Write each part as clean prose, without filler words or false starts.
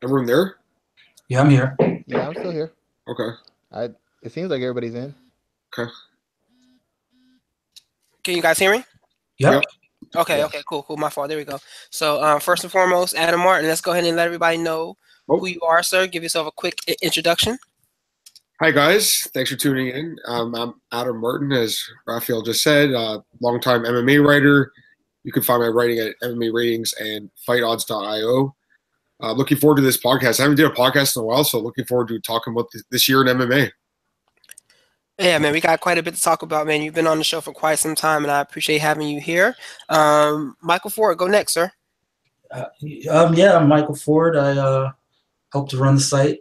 Everyone there? Yeah, I'm here. Yeah, I'm still here. Okay. It seems like everybody's in. Okay. Can you guys hear me? Yep. Okay, Yeah. okay, cool. My fault. There we go. So first and foremost, Adam Martin, let's go ahead and let everybody know who you are, sir. Give yourself a quick introduction. Hi, guys. Thanks for tuning in. I'm Adam Martin, as Raphael just said, longtime MMA writer. You can find my writing at MMA Ratings and FightOdds.io. Looking forward to this podcast. I haven't done a podcast in a while, so looking forward to talking about this year in MMA. Yeah, man, we got quite a bit to talk about, man. You've been on the show for quite some time, and I appreciate having you here. Michael Ford, go next, sir. Yeah, I'm Michael Ford. I help to run the site.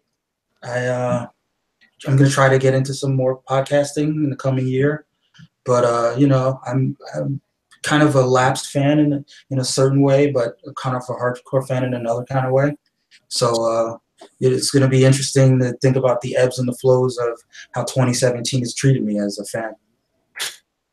I'm going to try to get into some more podcasting in the coming year, but I'm kind of a lapsed fan in a certain way, but kind of a hardcore fan in another kind of way. So it's going to be interesting to think about the ebbs and the flows of how 2017 has treated me as a fan.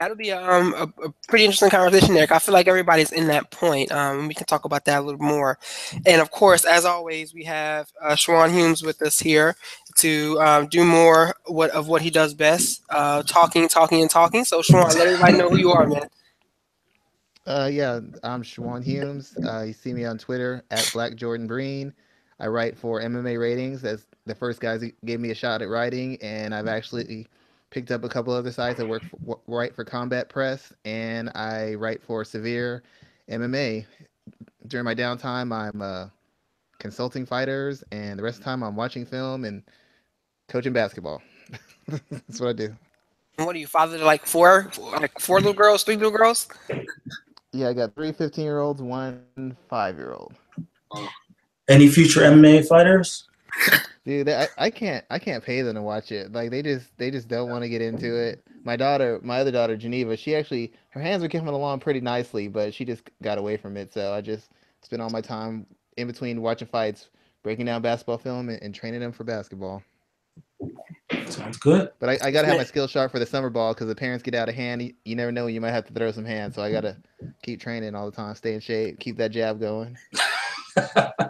That'll be a pretty interesting conversation, Eric. I feel like everybody's in that point. We can talk about that a little more. And of course, as always, we have Schwan Humes with us here to do more of what he does best, talking. So Schwan, let everybody know who you are, man. Yeah, I'm Schwan Humes. You see me on Twitter at Black Jordan Breen. I write for MMA Ratings. That's the first guys who gave me a shot at writing, and I've actually picked up a couple other sites. I write for Combat Press, and I write for Severe MMA. During my downtime, I'm consulting fighters, and the rest of the time I'm watching film and coaching basketball. That's what I do. And what are you, father to like four little girls, 3 little girls? Yeah, I got 3 15-year-olds, 1 5-year-old. Any future MMA fighters? Dude, I can't pay them to watch it. Like they just don't want to get into it. My other daughter, Geneva, her hands were coming along pretty nicely, but she just got away from it. So I just spend all my time in between watching fights, breaking down basketball film, and training them for basketball. Sounds good. But I gotta have my skills sharp for the summer ball because the parents get out of hand. You never know when you might have to throw some hands. So I gotta keep training all the time, stay in shape, keep that jab going.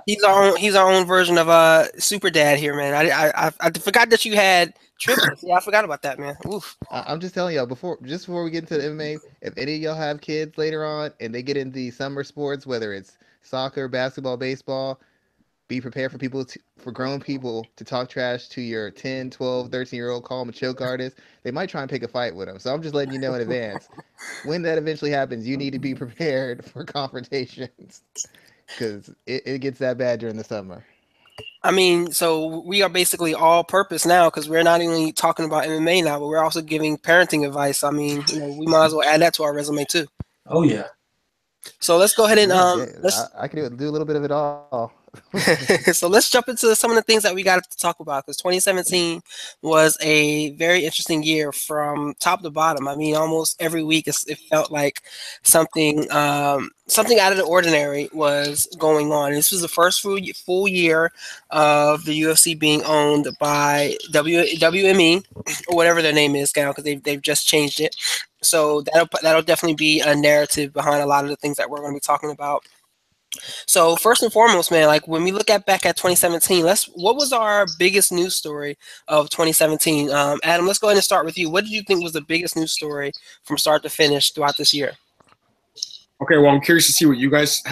He's our own version of Super Dad here, man. I forgot that you had triplets. Yeah, I forgot about that, man. Oof. I'm just telling y'all before we get into the MMA, if any of y'all have kids later on and they get into the summer sports, whether it's soccer, basketball, baseball, be prepared for grown people to talk trash to your 10, 12, 13-year-old, call them a choke artist. They might try and pick a fight with them. So I'm just letting you know in advance. When that eventually happens, you need to be prepared for confrontations because it gets that bad during the summer. I mean, so we are basically all purpose now because we're not only talking about MMA now, but we're also giving parenting advice. I mean, we might as well add that to our resume too. Oh yeah. So let's go ahead and I can do a little bit of it all. So let's jump into some of the things that we got to talk about because 2017 was a very interesting year from top to bottom. I mean, almost every week it felt like something out of the ordinary was going on. This was the first full year of the UFC being owned by WME or whatever their name is now because they've just changed it. So that'll definitely be a narrative behind a lot of the things that we're going to be talking about. So first and foremost, man, like when we look back at 2017, what was our biggest news story of 2017? Adam, let's go ahead and start with you. What did you think was the biggest news story from start to finish throughout this year? Okay, well, I'm curious to see what you guys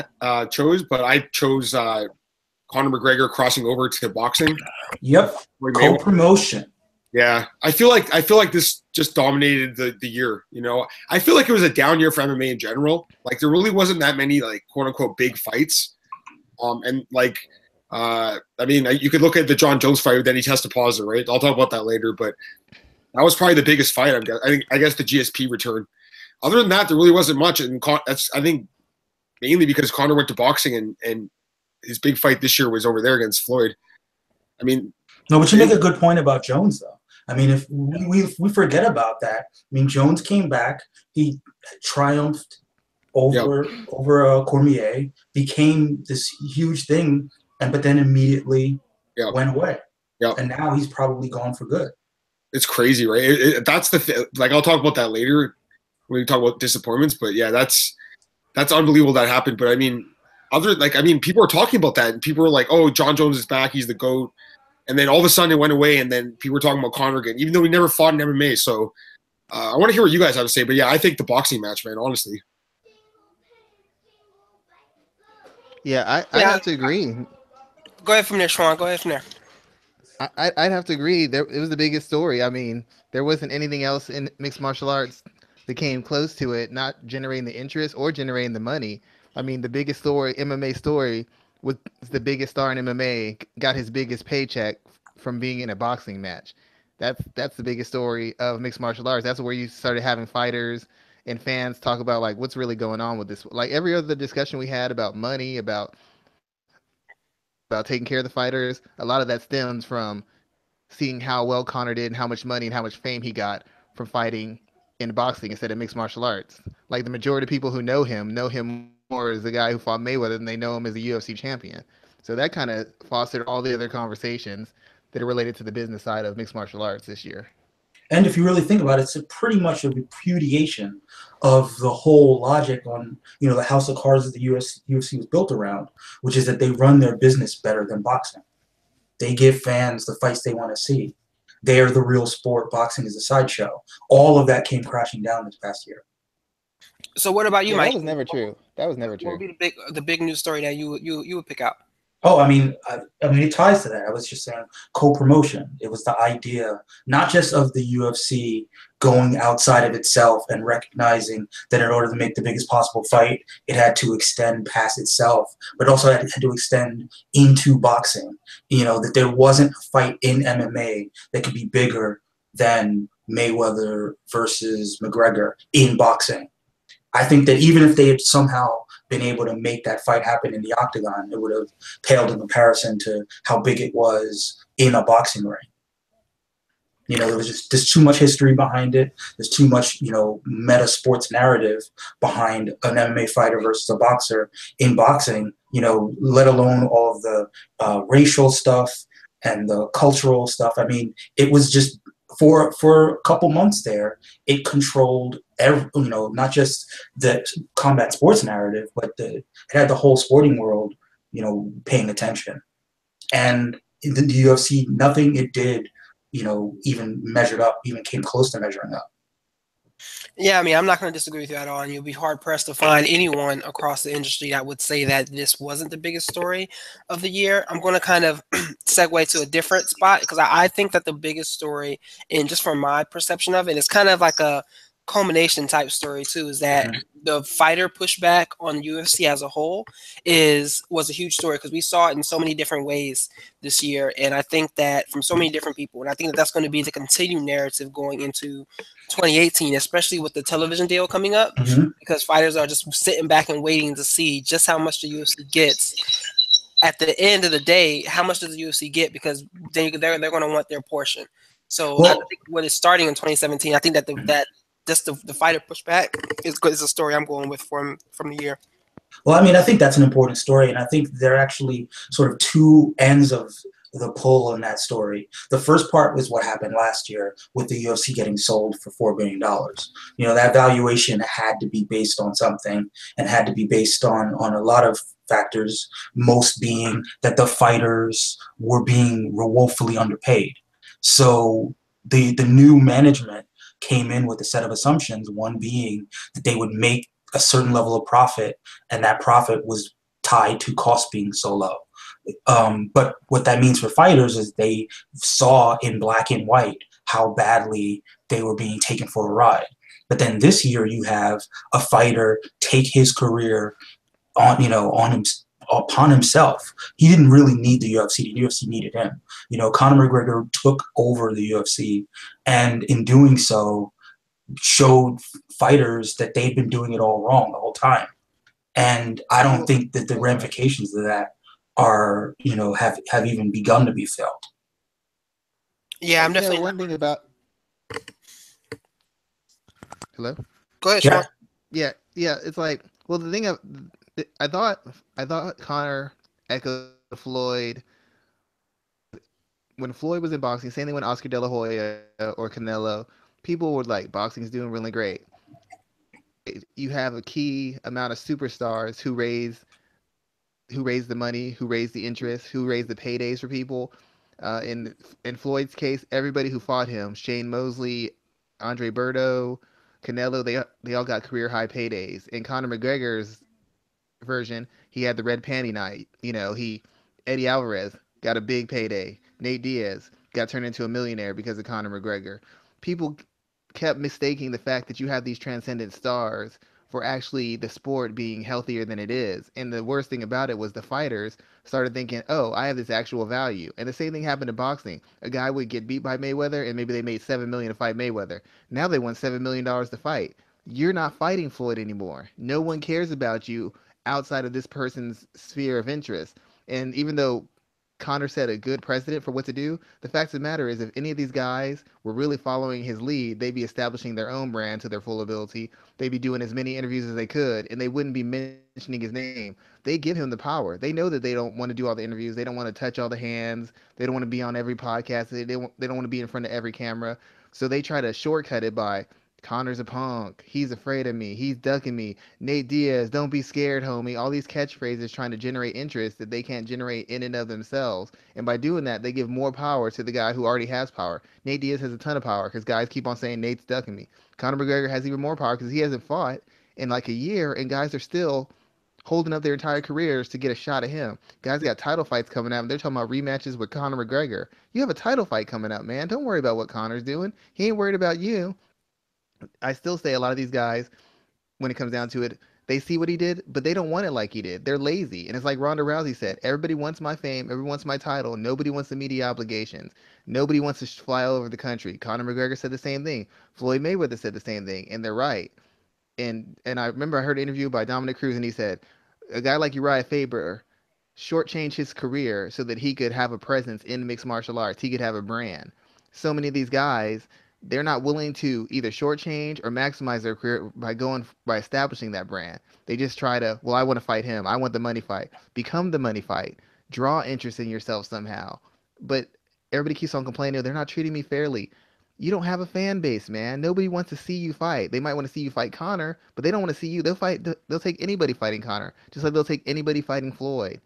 chose, but I chose Conor McGregor crossing over to boxing. Yep, co-promotion. Yeah, I feel like this just dominated the year. I feel like it was a down year for MMA in general. Like there really wasn't that many like quote unquote big fights. And like I mean, you could look at the John Jones fight, then he tested positive, right? I'll talk about that later, but that was probably the biggest fight. I guess the GSP return. Other than that, there really wasn't much, and that's I think mainly because Conor went to boxing and his big fight this year was over there against Floyd. I mean, no, but you make a good point about Jones though. I mean, if we forget about that, I mean, Jones came back. He triumphed over Cormier, became this huge thing, but then immediately went away. Yep. And now he's probably gone for good. It's crazy, right? That's the thing. Like, I'll talk about that later. when you talk about disappointments. But yeah, that's unbelievable that happened. But I mean, people are talking about that, and people are like, "Oh, John Jones is back. He's the GOAT." And then all of a sudden it went away, and then people were talking about Conor again, even though he never fought in MMA. So I want to hear what you guys have to say. But yeah, I think the boxing match, man, honestly. Yeah, I have to agree. Go ahead from there, Schwan. Go ahead from there. I'd have to agree. It was the biggest story. I mean, there wasn't anything else in mixed martial arts that came close to it, not generating the interest or generating the money. I mean, the biggest story, MMA story, was the biggest star in MMA got his biggest paycheck from being in a boxing match. That's the biggest story of mixed martial arts. That's where you started having fighters and fans talk about like what's really going on with this. Like every other discussion we had about money, about taking care of the fighters, a lot of that stems from seeing how well Connor did and how much money and how much fame he got from fighting in boxing instead of mixed martial arts. Like the majority of people who know him more as the guy who fought Mayweather than they know him as a UFC champion. So that kind of fostered all the other conversations that are related to the business side of mixed martial arts this year. And if you really think about it, it's pretty much a repudiation of the whole logic on, the house of cards that the UFC was built around, which is that they run their business better than boxing. They give fans the fights they want to see. They are the real sport. Boxing is a sideshow. All of that came crashing down this past year. So what about you, Mike? That was never true. That was never true. What would be the big news story that you would pick out? Oh, I mean, it ties to that. I was just saying co-promotion. It was the idea, not just of the UFC going outside of itself and recognizing that in order to make the biggest possible fight, it had to extend past itself, but also had to extend into boxing. That there wasn't a fight in MMA that could be bigger than Mayweather versus McGregor in boxing. I think that even if they had somehow been able to make that fight happen in the octagon, it would have paled in comparison to how big it was in a boxing ring. There's too much history behind it. There's too much, meta sports narrative behind an MMA fighter versus a boxer in boxing, let alone all of the racial stuff and the cultural stuff. I mean, it was just for a couple months there, it controlled not just the combat sports narrative, but it had the whole sporting world, paying attention. And in the UFC, nothing it did, even measured up, even came close to measuring up. Yeah, I mean, I'm not going to disagree with you at all, and you'll be hard-pressed to find anyone across the industry that would say that this wasn't the biggest story of the year. I'm going to kind of segue to a different spot because I think that the biggest story, and just from my perception of it, is kind of like a culmination type story too, is that the fighter pushback on UFC as a whole was a huge story because we saw it in so many different ways this year, and I think that from so many different people, and I think that that's going to be the continued narrative going into 2018, especially with the television deal coming up, because fighters are just sitting back and waiting to see just how much the UFC gets. At the end of the day, how much does the UFC get? Because they're going to want their portion. So I think what is starting in 2017, I think that just the fighter pushback is a story I'm going with from the year. Well, I mean, I think that's an important story, and I think there are actually sort of two ends of the pull in that story. The first part was what happened last year with the UFC getting sold for $4 billion. That valuation had to be based on something and had to be based on a lot of factors, most being that the fighters were being woefully underpaid. So the new management came in with a set of assumptions, one being that they would make a certain level of profit, and that profit was tied to cost being so low. But what that means for fighters is they saw in black and white how badly they were being taken for a ride. But then this year you have a fighter take his career upon himself. He didn't really need the UFC. The UFC needed him. Conor McGregor took over the UFC, and in doing so, showed fighters that they've been doing it all wrong the whole time. And I don't think that the ramifications of that are, have even begun to be felt. Yeah, I'm definitely one thing about. Hello? Go ahead, Sean. Yeah. It's like, well, the thing I thought Conor echoed Floyd when Floyd was in boxing. Same thing when Oscar De La Hoya or Canelo. People were like, boxing's doing really great. you have a key amount of superstars who raise the money, who raise the interest, who raise the paydays for people. In Floyd's case, everybody who fought him, Shane Mosley, Andre Berto, Canelo, they all got career high paydays. In Conor McGregor's version, he had the red panty night. Eddie Alvarez got a big payday. Nate Diaz got turned into a millionaire because of Conor McGregor. People kept mistaking the fact that you have these transcendent stars for actually the sport being healthier than it is. And the worst thing about it was the fighters started thinking, oh, I have this actual value. And the same thing happened in boxing. A guy would get beat by Mayweather and maybe they made $7 million to fight Mayweather. Now they want $7 million to fight. You're not fighting Floyd anymore. No one cares about you outside of this person's sphere of interest. And even though Conor set a good precedent for what to do, the fact of the matter is if any of these guys were really following his lead, they'd be establishing their own brand to their full ability. They'd be doing as many interviews as they could, and they wouldn't be mentioning his name. They give him the power. They know that they don't want to do all the interviews. They don't want to touch all the hands. They don't want to be on every podcast. They don't want to be in front of every camera. So they try to shortcut it by, Conor's a punk. He's afraid of me. He's ducking me. Nate Diaz, don't be scared, homie. All these catchphrases trying to generate interest that they can't generate in and of themselves. And by doing that, they give more power to the guy who already has power. Nate Diaz has a ton of power because guys keep on saying Nate's ducking me. Conor McGregor has even more power because he hasn't fought in like a year, and guys are still holding up their entire careers to get a shot at him. Guys got title fights coming out, and they're talking about rematches with Conor McGregor. You have a title fight coming up, man. Don't worry about what Conor's doing. He ain't worried about you. I still say a lot of these guys, when it comes down to it, they see what he did, but they don't want it like he did. They're lazy. And it's like Ronda Rousey said, everybody wants my fame, everyone wants my title, nobody wants the media obligations. Nobody wants to fly all over the country. Conor McGregor said the same thing. Floyd Mayweather said the same thing, and they're right. And I remember I heard an interview by Dominic Cruz, and he said, a guy like Uriah Faber shortchanged his career so that he could have a presence in mixed martial arts. He could have a brand. So many of these guys, they're not willing to either shortchange or maximize their career by establishing that brand. They just try to, well, I want to fight him. I want the money fight. Become the money fight. Draw interest in yourself somehow. But everybody keeps on complaining, they're not treating me fairly. You don't have a fan base, man. Nobody wants to see you fight. They might want to see you fight Conor, but they don't want to see you. They'll take anybody fighting Conor, just like they'll take anybody fighting Floyd.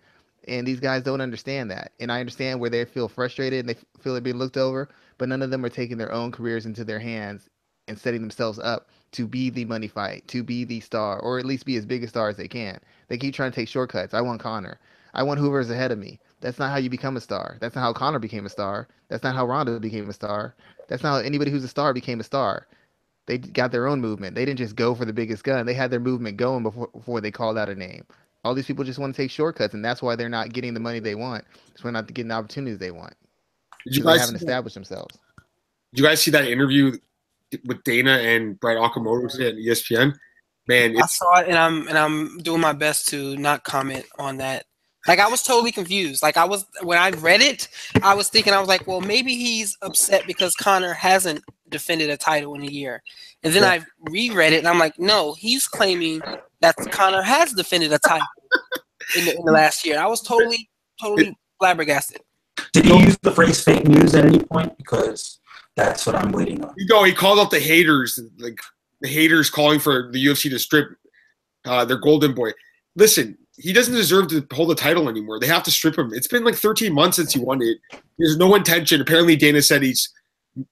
And these guys don't understand that. And I understand where they feel frustrated and they feel they're being looked over, but none of them are taking their own careers into their hands and setting themselves up to be the money fight, to be the star, or at least be as big a star as they can. They keep trying to take shortcuts. I want Conor. I want whoever's ahead of me. That's not how you become a star. That's not how Conor became a star. That's not how Ronda became a star. That's not how anybody who's a star became a star. They got their own movement. They didn't just go for the biggest gun. They had their movement going before they called out a name. All these people just want to take shortcuts, and that's why they're not getting the money they want. That's why they're not getting the opportunities they want. They haven't established themselves. Did you guys see that interview with Dana and Brett Okamoto today at ESPN? Man, I saw it, and I'm doing my best to not comment on that. Like, I was totally confused. Like, when I read it, I was thinking, I was like, well, maybe he's upset because Conor hasn't defended a title in a year. And then I reread it, and I'm like, no, he's claiming that Conor has defended a title in the last year. I was totally flabbergasted. Did he use the phrase fake news at any point? Because that's what I'm waiting on. He called out the haters, like the haters calling for the UFC to strip their golden boy. Listen, he doesn't deserve to hold the title anymore. They have to strip him. It's been like 13 months since he won it. There's no intention. Apparently, Dana said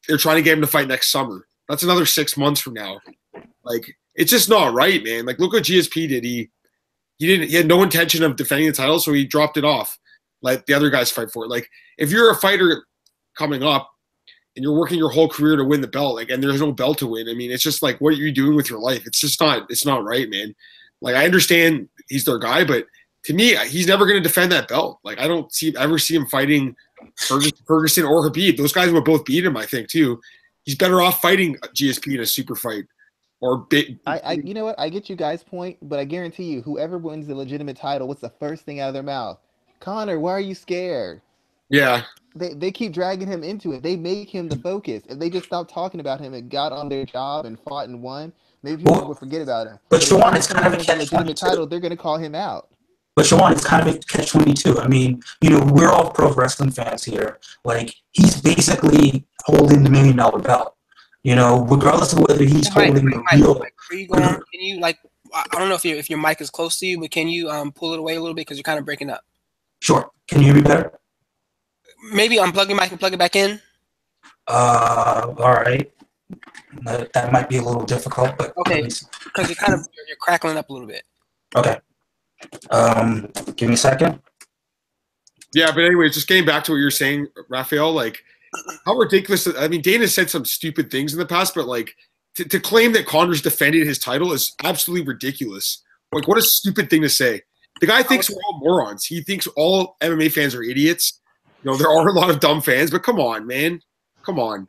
they're trying to get him to fight next summer. That's another 6 months from now. Like, it's just not right, man. Like, look what GSP did. He had no intention of defending the title, so he dropped it off. Let the other guys fight for it. Like, if you're a fighter coming up and you're working your whole career to win the belt, like, and there's no belt to win, I mean, it's just like, what are you doing with your life? It's not right, man. Like, I understand he's their guy, but to me, he's never going to defend that belt. Like, I don't ever see him fighting Ferguson or Khabib. Those guys would both beat him, I think, too. He's better off fighting GSP in a super fight. You know what? I get you guys' point, but I guarantee you, whoever wins the legitimate title, what's the first thing out of their mouth? Conor, why are you scared? Yeah. They keep dragging him into it. They make him the focus. If they just stopped talking about him and got on their job and fought and won, maybe people would forget about him. But Schwan, it's kind of a legitimate title. They're going to call him out. But Schwan, it's kind of a catch-22. I mean, we're all pro wrestling fans here. Like, he's basically holding the $1 million belt. regardless of whether he's holding the real. Mike, before you go on, can you I don't know if your mic is close to you, but can you pull it away a little bit because you're kind of breaking up? Sure. Can you hear me better? Maybe unplug your mic and plug it back in. All right. That might be a little difficult, but okay, because you're crackling up a little bit. Okay. Give me a second. Yeah, but anyway, just getting back to what you're saying, Raphael, like how ridiculous. I mean, Dana said some stupid things in the past, but like to claim that Connor's defended his title is absolutely ridiculous. Like, what a stupid thing to say. The guy thinks we're all morons. He thinks all MMA fans are idiots. There are a lot of dumb fans, but come on, man. Come on.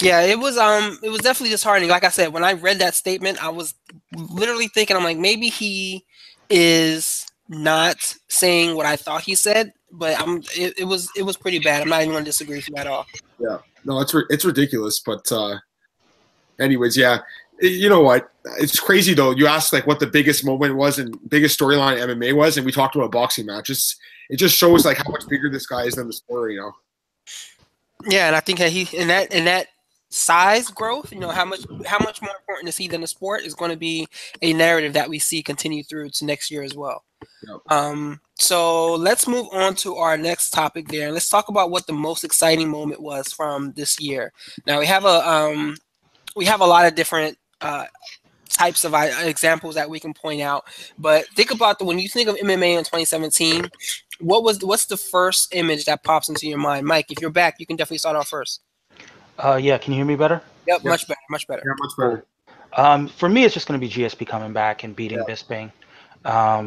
Yeah, it was definitely disheartening. Like I said, when I read that statement, I was literally thinking, I'm like, maybe he is not saying what I thought he said, but it was pretty bad. I'm not even going to disagree with you at all. Yeah, no, it's ridiculous. But anyways, yeah, you know what? It's crazy though. You asked like what the biggest moment was and biggest storyline in MMA was, and we talked about boxing matches. It just shows like how much bigger this guy is than the sport, Yeah, and I think that he in that size growth, how much more important is he than the sport is going to be a narrative that we see continue through to next year as well. Yep. So let's move on to our next topic there. Let's talk about what the most exciting moment was from this year. Now we have a lot of different types of examples that we can point out, but think about when you think of MMA in 2017, what's the first image that pops into your mind? Mike, if you're back, you can definitely start off first. Yeah, can you hear me better? Yep, much better. Yeah, much better. For me, it's just going to be GSP coming back and beating Bisping. I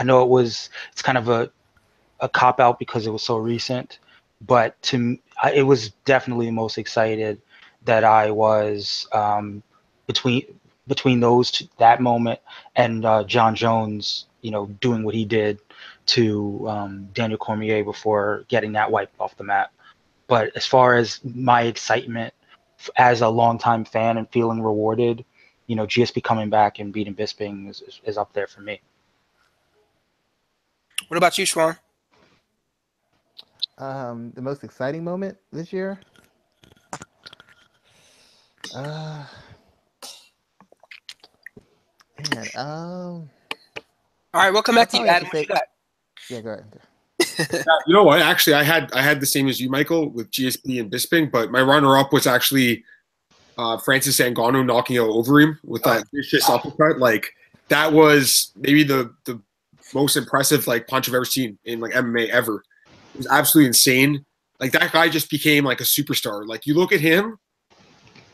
know it's kind of a cop out because it was so recent, but it was definitely the most excited that I was between that moment and John Jones, doing what he did to Daniel Cormier before getting that wiped off the map. But as far as my excitement as a longtime fan and feeling rewarded, GSP coming back and beating Bisping is up there for me. What about you, Schwan? The most exciting moment this year? All right, we'll come back to you, Adam. Yeah, go ahead. You know what? Actually, I had the same as you, Michael, with GSP and Bisping, but my runner-up was actually Francis Ngannou knocking out Overeem with that vicious uppercut. Like that was maybe the most impressive punch I've ever seen in MMA ever. It was absolutely insane. Like that guy just became like a superstar. Like you look at him,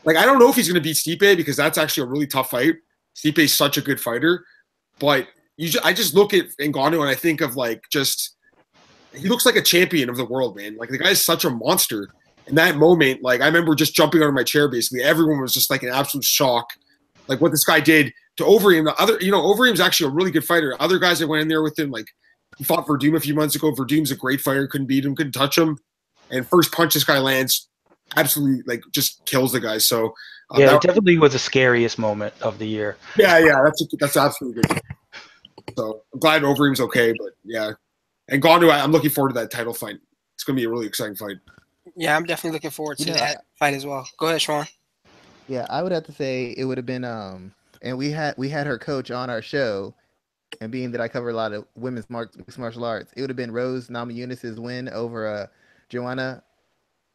like I don't know if he's going to beat Stipe because that's actually a really tough fight. Stipe is such a good fighter, but I just look at Ngannou and I think of he looks like a champion of the world, man. Like the guy is such a monster. In that moment, I remember just jumping out of my chair. Basically, everyone was just in absolute shock, like what this guy did to Overeem. Overeem's actually a really good fighter. Other guys that went in there with him, he fought Verdum a few months ago. Verdum's a great fighter. Couldn't beat him. Couldn't touch him. And first punch this guy lands, absolutely just kills the guy. So it definitely was the scariest moment of the year. Yeah, that's absolutely good. So I'm glad Overeem's okay, but yeah. And Ngannou, I'm looking forward to that title fight. It's going to be a really exciting fight. Yeah, I'm definitely looking forward to that fight as well. Go ahead, Schwan. Yeah, I would have to say it would have been and we had her coach on our show, and being that I cover a lot of women's mixed martial arts, it would have been Rose Namajunas' win over Joanna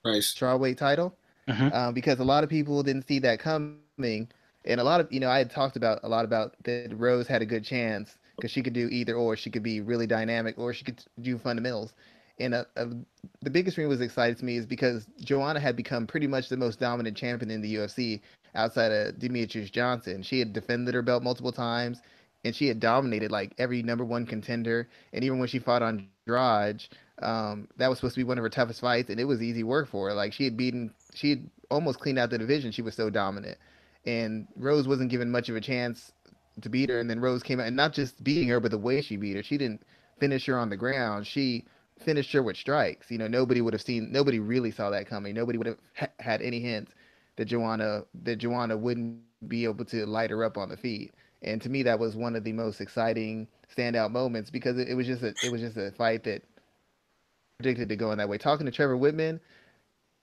strawweight title. Mm-hmm. Because a lot of people didn't see that coming, and a lot of I had talked about that Rose had a good chance because she could do either or. She could be really dynamic, or she could do fundamentals. And the biggest reason was excited to me is because Joanna had become pretty much the most dominant champion in the UFC outside of Demetrius Johnson. She had defended her belt multiple times, and she had dominated every number one contender. And even when she fought on Andrade, that was supposed to be one of her toughest fights, and it was easy work for her. She had almost cleaned out the division. She was so dominant, and Rose wasn't given much of a chance to beat her. And then Rose came out, and not just beating her, but the way she beat her. She didn't finish her on the ground. She finished her with strikes. Nobody really saw that coming. Nobody would have had any hint that Joanna wouldn't be able to light her up on the feet. And to me, that was one of the most exciting standout moments because it was just a fight that predicted to go in that way. Talking to Trevor Whitman,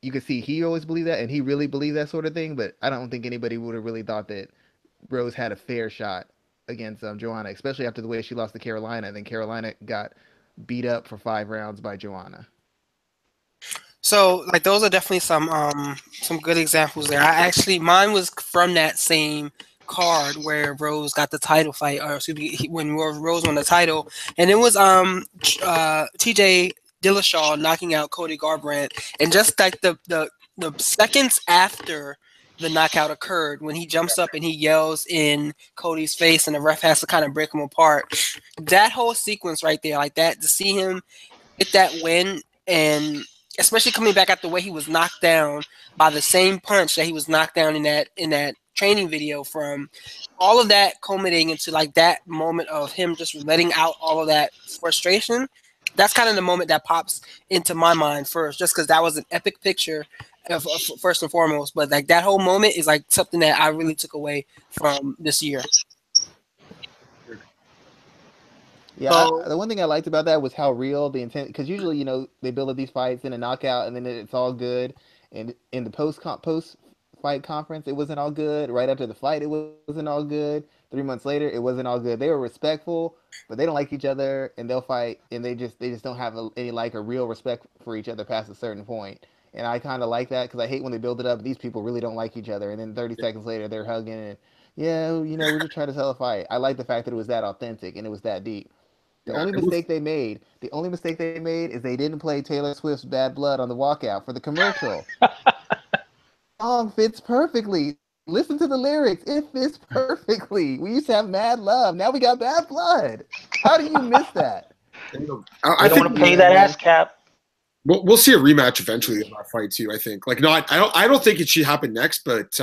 you could see he always believed that, and he really believed that sort of thing. But I don't think anybody would have really thought that Rose had a fair shot against Joanna, especially after the way she lost to Carolina, and then Carolina got beat up for 5 rounds by Joanna. So like those are definitely some good examples there. Mine was from that same card where Rose got the title fight, or excuse me, when Rose won the title, and it was TJ Dillashaw knocking out Cody Garbrandt, and just like the seconds after the knockout occurred, when he jumps up and he yells in Cody's face, and the ref has to kind of break him apart. That whole sequence right there, like that, to see him get that win, and especially coming back after the way he was knocked down by the same punch that he was knocked down in that training video from, all of that culminating into like that moment of him just letting out all of that frustration. That's kind of the moment that pops into my mind first, just because that was an epic picture of first and foremost. But like that whole moment is like something that I really took away from this year. Yeah, So the one thing I liked about that was how real the intent. Because usually, they build up these fights in a knockout, and then it's all good. And in the post fight conference, it wasn't all good. Right after the fight, it wasn't all good. 3 months later, it wasn't all good. They were respectful, but they don't like each other, and they'll fight, and they just don't have any like a real respect for each other past a certain point. And I kind of like that because I hate when they build it up. These people really don't like each other, and then 30 seconds later, they're hugging and yeah, we're just trying to sell a fight. I like the fact that it was that authentic and it was that deep. Yeah, it was, The only mistake they made is they didn't play Taylor Swift's Bad Blood on the walkout for the commercial. Song fits perfectly. Listen to the lyrics. It fits perfectly. We used to have Mad Love. Now we got Bad Blood. How do you miss that? I don't think want to pay that ass cap. we'll see a rematch eventually in that fight too. I think like not I don't think it should happen next, but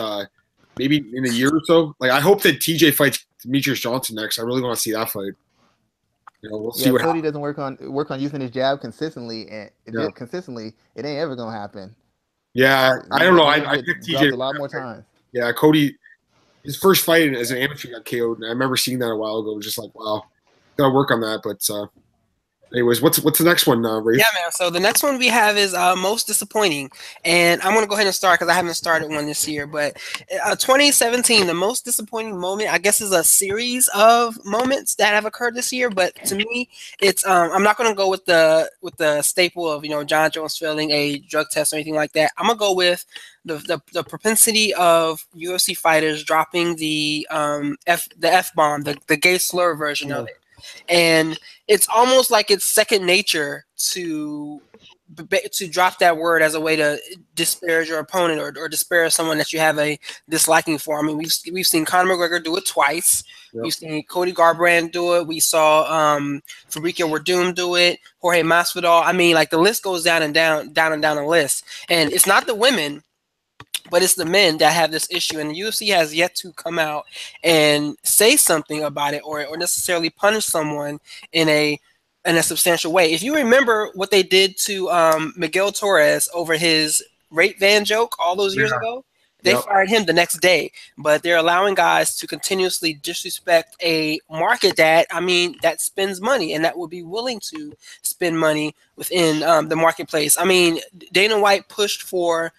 maybe in a year or so. Like I hope that TJ fights Demetrius Johnson next. I really want to see that fight. We'll see Yeah, if what Cody happens. doesn't work on using his jab consistently and Yeah, it ain't ever gonna happen. yeah. I don't He's know. gonna I get picked TJ. dropped a lot more times. Yeah, Cody. His first fight as an amateur got KO'd. And I remember seeing that a while ago. It was just like, wow, gotta work on that. But anyways, what's the next one, Rafe? yeah, man. So the next one we have is most disappointing, and I'm gonna go ahead and start because I haven't started one this year. But 2017, the most disappointing moment, I guess, is a series of moments that have occurred this year. But to me, it's I'm not gonna go with the staple of John Jones failing a drug test or anything like that. I'm gonna go with the propensity of UFC fighters dropping the F bomb, the gay slur version of it, and it's almost like it's second nature to drop that word as a way to disparage your opponent or disparage someone that you have a disliking for. I mean, we've seen Conor McGregor do it twice. Yep. We've seen Cody Garbrandt do it. We saw Fabricio Werdum do it. Jorge Masvidal. I mean, like the list goes down and down the list. And it's not the women, but it's the men that have this issue, and the UFC has yet to come out and say something about it or necessarily punish someone in a substantial way. If you remember what they did to Miguel Torres over his rape van joke all those years ago, they fired him the next day. But they're allowing guys to continuously disrespect a market that spends money and that would be willing to spend money within the marketplace. I mean, Dana White pushed for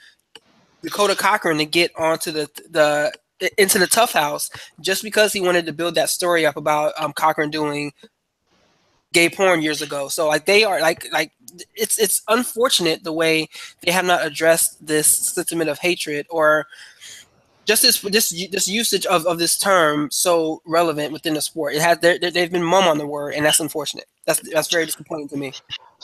Dakota Cochran to get onto into the Tough House just because he wanted to build that story up about Cochran doing gay porn years ago. So like they are like it's unfortunate the way they have not addressed this sentiment of hatred or just this usage of this term so relevant within the sport. It has they've been mum on the word, and that's unfortunate. That's very disappointing to me.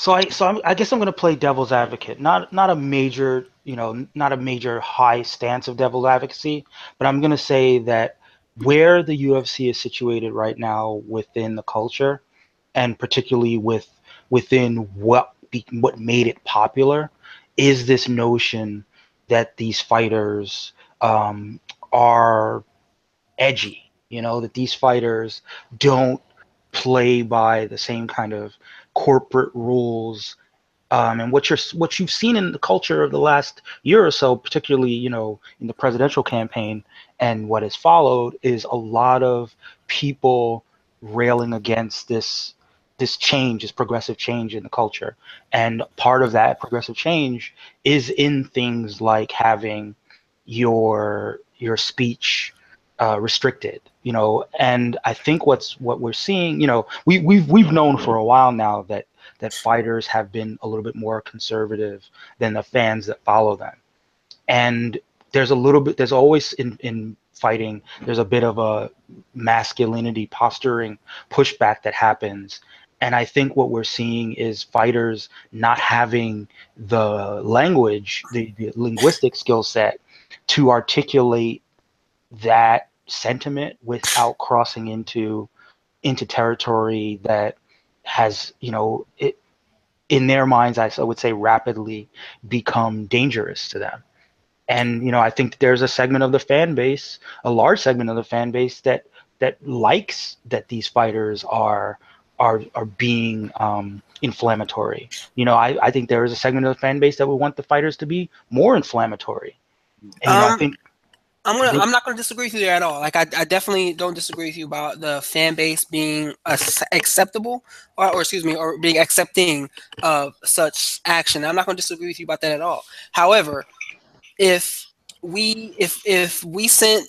I guess I'm going to play devil's advocate. Not a major, not a major high stance of devil's advocacy, but I'm going to say that where the UFC is situated right now within the culture, and particularly within what made it popular, is this notion that these fighters are edgy. That these fighters don't play by the same kind of corporate rules, and what you've seen in the culture of the last year or so, particularly in the presidential campaign and what has followed, is a lot of people railing against this this change, this progressive change in the culture. And part of that progressive change is in things like having your speech restricted, and I think what we're seeing, we've known for a while now that fighters have been a little bit more conservative than the fans that follow them. And there's always in fighting, there's a bit of a masculinity posturing pushback that happens. And I think what we're seeing is fighters not having the language, the linguistic skill set to articulate that sentiment without crossing into territory that has, in their minds, I would say, rapidly become dangerous to them. And I think there's a segment of the fan base, a large segment of the fan base that likes that these fighters are being inflammatory. I think there is a segment of the fan base that would want the fighters to be more inflammatory. And I Um, think I'm not gonna disagree with you there at all. Like I definitely don't disagree with you about the fan base being acceptable, or excuse me, or being accepting of such action. I'm not gonna disagree with you about that at all. However, if we sent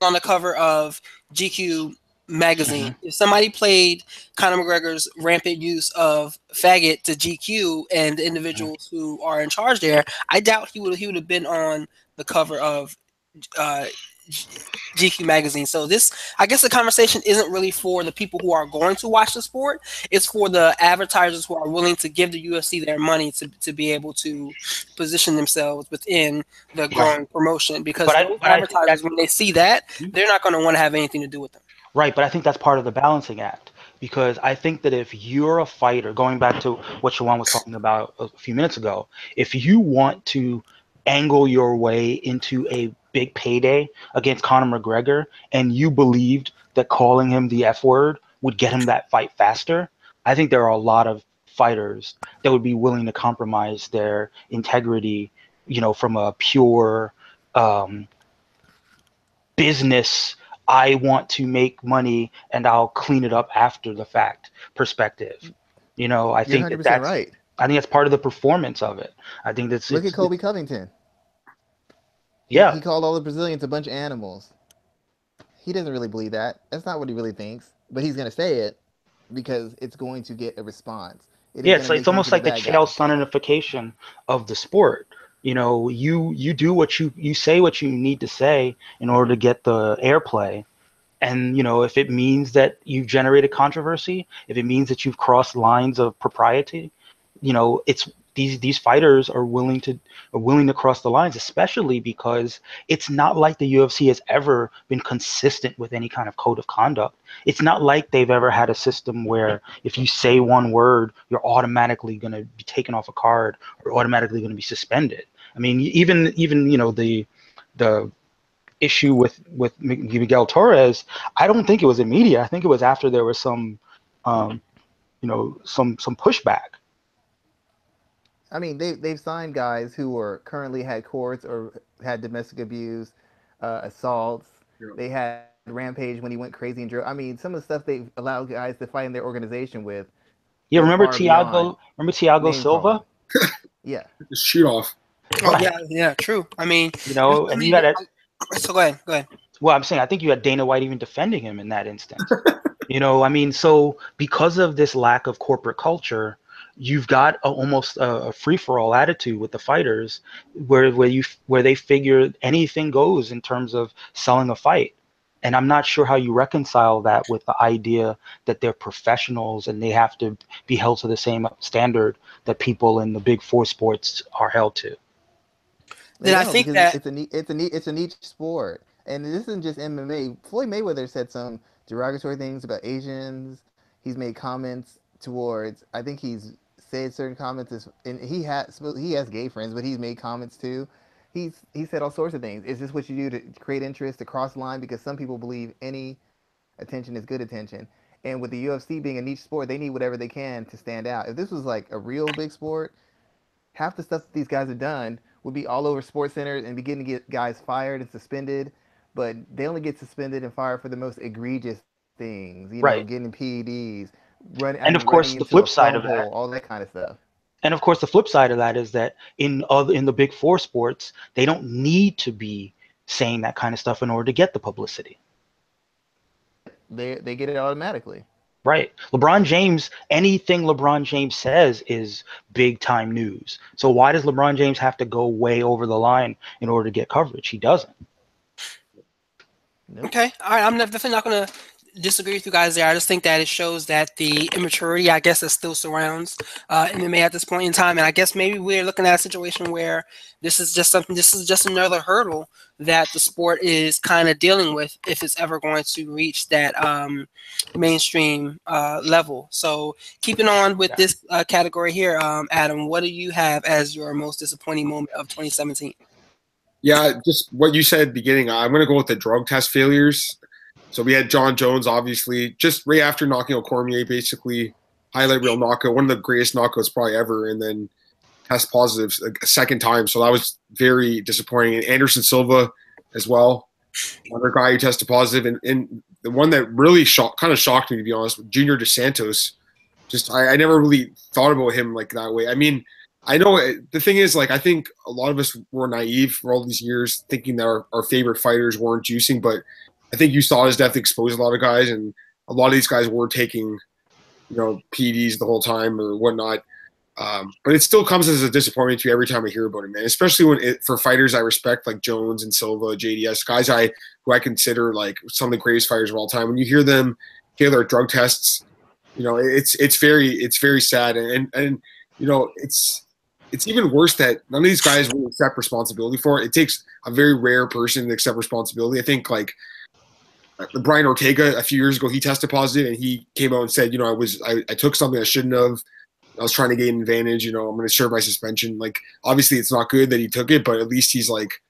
on the cover of GQ magazine, Mhm. if somebody played Conor McGregor's rampant use of faggot to GQ and the individuals who are in charge there, I doubt he would have been on the cover of uh, GQ magazine. So I guess the conversation isn't really for the people who are going to watch the sport. It's for the advertisers who are willing to give the UFC their money to be able to position themselves within the Right. growing promotion. Because but I those but I think advertisers, that's when they see that, they're not going to want to have anything to do with them. right, but I think that's part of the balancing act, because I think that if you're a fighter, going back to what Shawan was talking about a few minutes ago, if you want to angle your way into a big payday against Conor McGregor, and you believed that calling him the F word would get him that fight faster, I think there are a lot of fighters that would be willing to compromise their integrity, from a pure um, business, I want to make money and I'll clean it up after the fact perspective. I You're think 100% right. I think that's part of the performance of it. I think that's Look at Kobe Covington. He yeah. called all the Brazilians a bunch of animals. He doesn't really believe that. That's not what he really thinks. But he's going to say it because it's going to get a response. It is Yeah, going to it's make him almost into the like the bad chael guy. sonification of the sport. You do what you say what you need to say in order to get the airplay. And if it means that you've generated controversy, if it means that you've crossed lines of propriety, it's these fighters are willing to cross the lines, especially because it's not like the UFC has ever been consistent with any kind of code of conduct. It's not like they've ever had a system where if you say one word, you're automatically going to be taken off a card or automatically going to be suspended. I mean, even the issue with Miguel Torres, I don't think it was immediate. I think it was after there was um, some pushback. I mean, they've signed guys who were currently had courts or had domestic abuse, assaults. Yeah. They had Rampage when he went crazy and drove. I mean, some of the stuff they've allowed guys to fight in their organization with Yeah, go remember far beyond Tiago? Remember Tiago name calling. Silva? Yeah. Just shoot off. Oh Right. yeah, yeah, true. I mean, And you had it. so go ahead, go ahead. Well, I'm saying I think you had Dana White even defending him in that instance. I mean, so because of this lack of corporate culture, you've got almost a free for all attitude with the fighters, where they figure anything goes in terms of selling a fight. And I'm not sure how you reconcile that with the idea that they're professionals and they have to be held to the same standard that people in the big four sports are held to. They Then I don't think because that it's a niche sport, and this isn't just MMA. Floyd Mayweather said some derogatory things about Asians. He's made comments towards. I think he's said certain comments, and he has gay friends, but he's made comments too. He said all sorts of things. Is this what you do to create interest to cross the line? Because some people believe any attention is good attention. And with the UFC being a niche sport, they need whatever they can to stand out. If this was like a real big sport, half the stuff that these guys have done would be all over sports centers and begin to get guys fired and suspended, but they only get suspended and fired for the most egregious things, Right. getting PEDs, And of course, running the into a flip side foam of that, hole, all that kind of stuff. and of course, the flip side of that is that in the big four sports, they don't need to be saying that kind of stuff in order to get the publicity. They get it automatically. Right. LeBron James, anything LeBron James says is big time news. So why does LeBron James have to go way over the line in order to get coverage? He doesn't. Nope. Okay, all right. I'm definitely not going to disagree with you guys there. I just think that it shows that the immaturity, I guess, that still surrounds MMA at this point in time, and I guess maybe we're looking at a situation where this is just something. This is just another hurdle that the sport is kind of dealing with if it's ever going to reach that mainstream level. So, keeping on with this category here, Adam, what do you have as your most disappointing moment of 2017? Yeah, just what you said at the beginning. I'm going to go with the drug test failures. So we had John Jones, obviously, just right after knocking out Cormier, basically highlight reel knockout, one of the greatest knockouts probably ever, and then test positive a second time. So that was very disappointing. And Anderson Silva as well, another guy who tested positive. And the one that really kind of shocked me, to be honest, Junior Dos Santos. Just I never really thought about him like that way. I mean, I know the thing is, like, I think a lot of us were naive for all these years, thinking that our favorite fighters weren't juicing. But I think you saw his death expose a lot of guys, and a lot of these guys were taking, PEDs the whole time or whatnot. But it still comes as a disappointment to me every time I hear about it, man. Especially for fighters I respect, like Jones and Silva, JDS, guys who I consider like some of the greatest fighters of all time. When you hear them give their drug tests, it's very sad, and it's even worse that none of these guys will accept responsibility for it. It takes a very rare person to accept responsibility. I think like Brian Ortega a few years ago, he tested positive and he came out and said, I took something I shouldn't have. I was trying to gain an advantage. I'm going to serve my suspension. Like, obviously, it's not good that he took it, but at least he's like,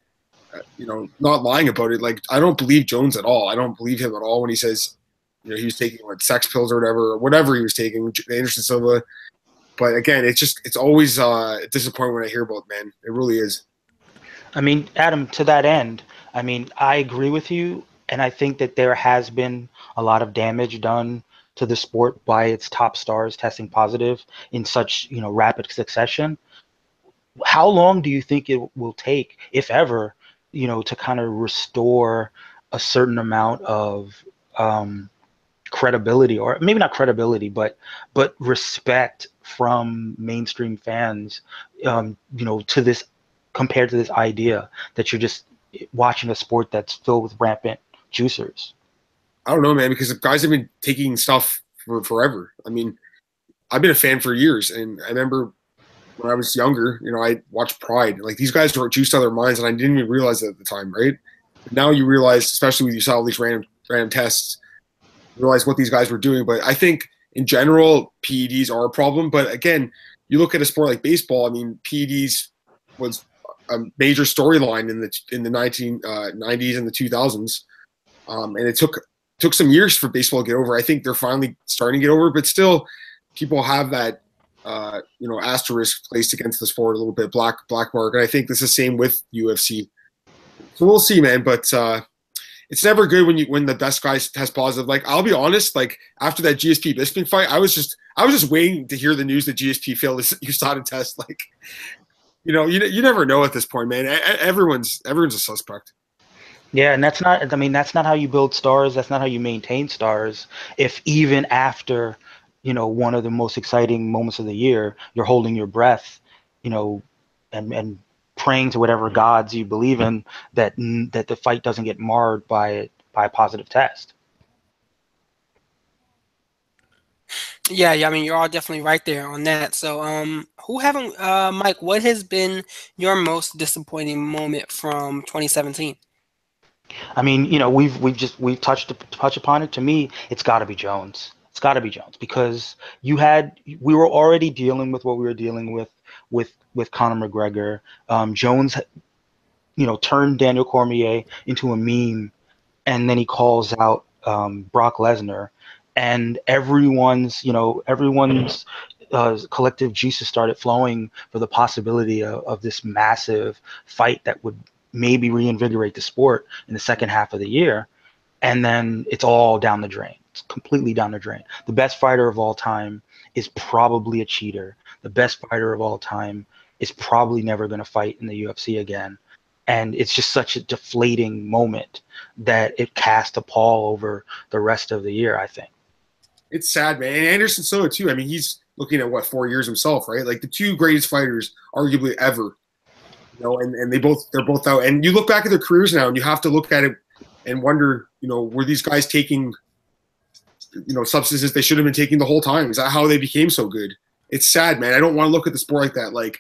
not lying about it. Like, I don't believe Jones at all. I don't believe him at all when he says, he was taking sex pills or whatever he was taking. Anderson Silva. But again, it's always disappointing when I hear about it, man. It really is. I mean, Adam, to that end, I mean, I agree with you, and I think that there has been a lot of damage done to the sport by its top stars testing positive in such, rapid succession. How long do you think it will take, if ever, to kind of restore a certain amount of credibility, or maybe not credibility, but respect from mainstream fans, to this, compared to this idea that you're just watching a sport that's filled with rampant juicers? I don't know, man, because guys have been taking stuff for forever. I mean, I've been a fan for years, and I remember when I was younger, I watched Pride. Like, these guys were juiced out of their minds, and I didn't even realize it at the time, right? But now you realize, especially when you saw all these random tests, you realize what these guys were doing. But I think in general, PEDs are a problem. But again, you look at a sport like baseball. I mean, PEDs was a major storyline in the 1990s and the 2000s, and it took some years for baseball to get over. I think they're finally starting to get over, but still, people have that asterisk placed against the sport a little bit, black mark. And I think this is the same with UFC. So we'll see, man. But it's never good when the best guys test positive. Like, I'll be honest, like after that GSP Bisping fight, I was just waiting to hear the news that GSP failed his USADA test. Like, you never know at this point, man. Everyone's a suspect. Yeah, and that's not how you build stars. That's not how you maintain stars. If even after, one of the most exciting moments of the year, you're holding your breath, and praying to whatever gods you believe in that the fight doesn't get marred by a positive test. Yeah, I mean, you're all definitely right there on that. So, Mike, what has been your most disappointing moment from 2017? I mean, we've touched upon it. To me, it's got to be Jones. It's got to be Jones, because we were already dealing with what we were dealing with Conor McGregor. Jones, turned Daniel Cormier into a meme, and then he calls out Brock Lesnar, and everyone's collective juices started flowing for the possibility of this massive fight that would maybe reinvigorate the sport in the second half of the year, and then it's all down the drain. completely down the drain. The best fighter of all time is probably a cheater. The best fighter of all time is probably never going to fight in the UFC again. And it's just such a deflating moment that it cast a pall over the rest of the year, I think. It's sad, man. And Anderson Silva too. I mean, he's looking at what 4 years himself, right? Like the two greatest fighters, arguably ever. And they're both out. And you look back at their careers now, and you have to look at it and wonder, were these guys taking, substances they should have been taking the whole time? Is that how they became so good? It's sad, man. I don't want to look at the sport like that. Like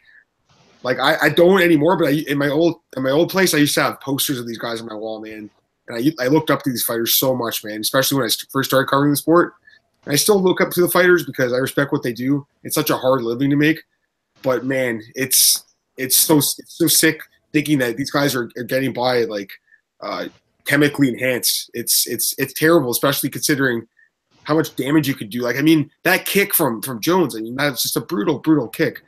I don't anymore. But in my old place, I used to have posters of these guys on my wall, man. And I looked up to these fighters so much, man. Especially when I first started covering the sport. And I still look up to the fighters because I respect what they do. It's such a hard living to make. But man, it's so sick thinking that these guys are getting by like chemically enhanced. It's terrible, especially considering how much damage you could do. Like, I mean, that kick from Jones, I mean, that's just a brutal kick.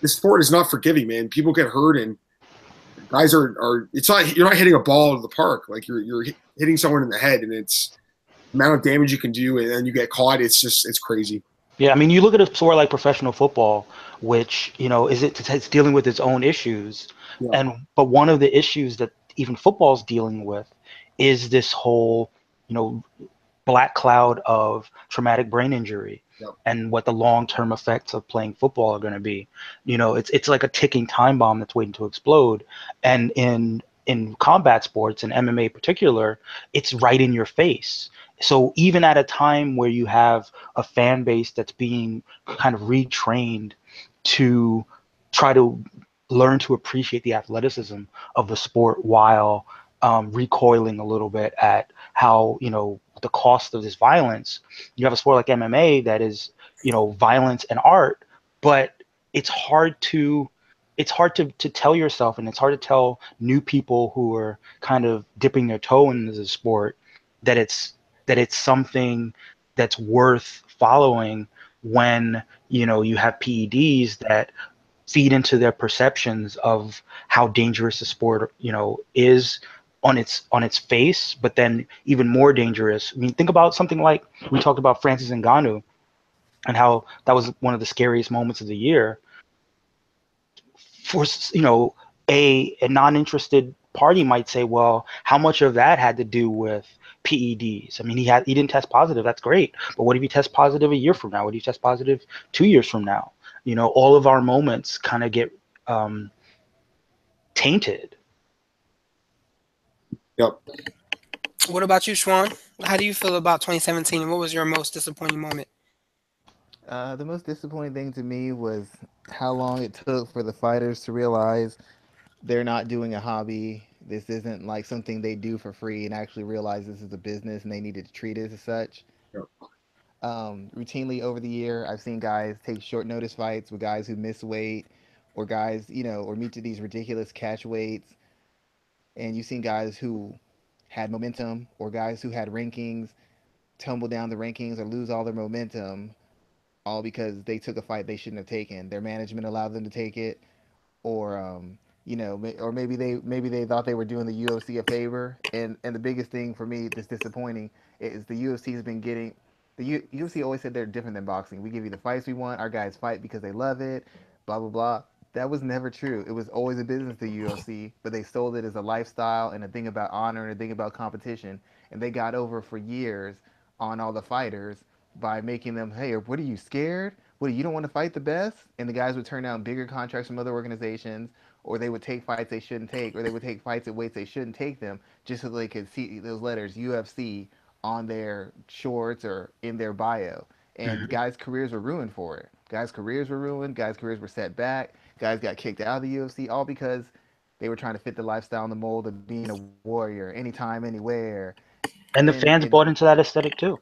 This sport is not forgiving, man. People get hurt, and guys are. It's not, you're not hitting a ball out of the park. Like you're hitting someone in the head, and it's the amount of damage you can do, and then you get caught. It's crazy. Yeah, I mean, you look at a sport like professional football, which it's dealing with its own issues, Yeah. but one of the issues that even football's dealing with is this whole, black cloud of traumatic brain injury. Yep. And what the long-term effects of playing football are going to be. It's like a ticking time bomb that's waiting to explode. And in combat sports and MMA in particular, it's right in your face. So even at a time where you have a fan base that's being kind of retrained to try to learn to appreciate the athleticism of the sport while recoiling a little bit at how, the cost of this violence, you have a sport like MMA that is, violence and art, but it's hard to tell yourself, and it's hard to tell new people who are kind of dipping their toe into the sport that it's something that's worth following when you have PEDs that feed into their perceptions of how dangerous the sport is on its face, but then even more dangerous. I mean, think about something like we talked about Francis Ngannou and how that was one of the scariest moments of the year. For a non-interested party might say, well, how much of that had to do with PEDs? I mean, he didn't test positive. That's great, but what if he tests positive a year from now? What if he tests positive 2 years from now? All of our moments kind of get tainted. Yep. What about you, Schwan? How do you feel about 2017, and what was your most disappointing moment? The most disappointing thing to me was how long it took for the fighters to realize they're not doing a hobby. This isn't like something they do for free, and actually realize this is a business and they needed to treat it as such. Yep. Routinely over the year, I've seen guys take short notice fights with guys who miss weight, or guys, or meet to these ridiculous catch weights. And you've seen guys who had momentum, or guys who had rankings tumble down the rankings or lose all their momentum, all because they took a fight they shouldn't have taken. Their management allowed them to take it, or or maybe they thought they were doing the UFC a favor. And the biggest thing for me that's disappointing is the UFC has been getting. UFC always said they're different than boxing. We give you the fights we want. Our guys fight because they love it. Blah blah blah. That was never true. It was always a business, the UFC, but they sold it as a lifestyle and a thing about honor and a thing about competition. And they got over for years on all the fighters by making them, hey, what are you scared? What, you don't want to fight the best? And the guys would turn down bigger contracts from other organizations, or they would take fights they shouldn't take, or they would take fights at weights they shouldn't take them, just so they could see those letters UFC on their shorts or in their bio. And guys' careers were ruined for it. Guys' careers were ruined. Guys' careers were set back. Guys got kicked out of the UFC, all because they were trying to fit the lifestyle and the mold of being a warrior, anytime, anywhere. And the fans bought into that aesthetic too.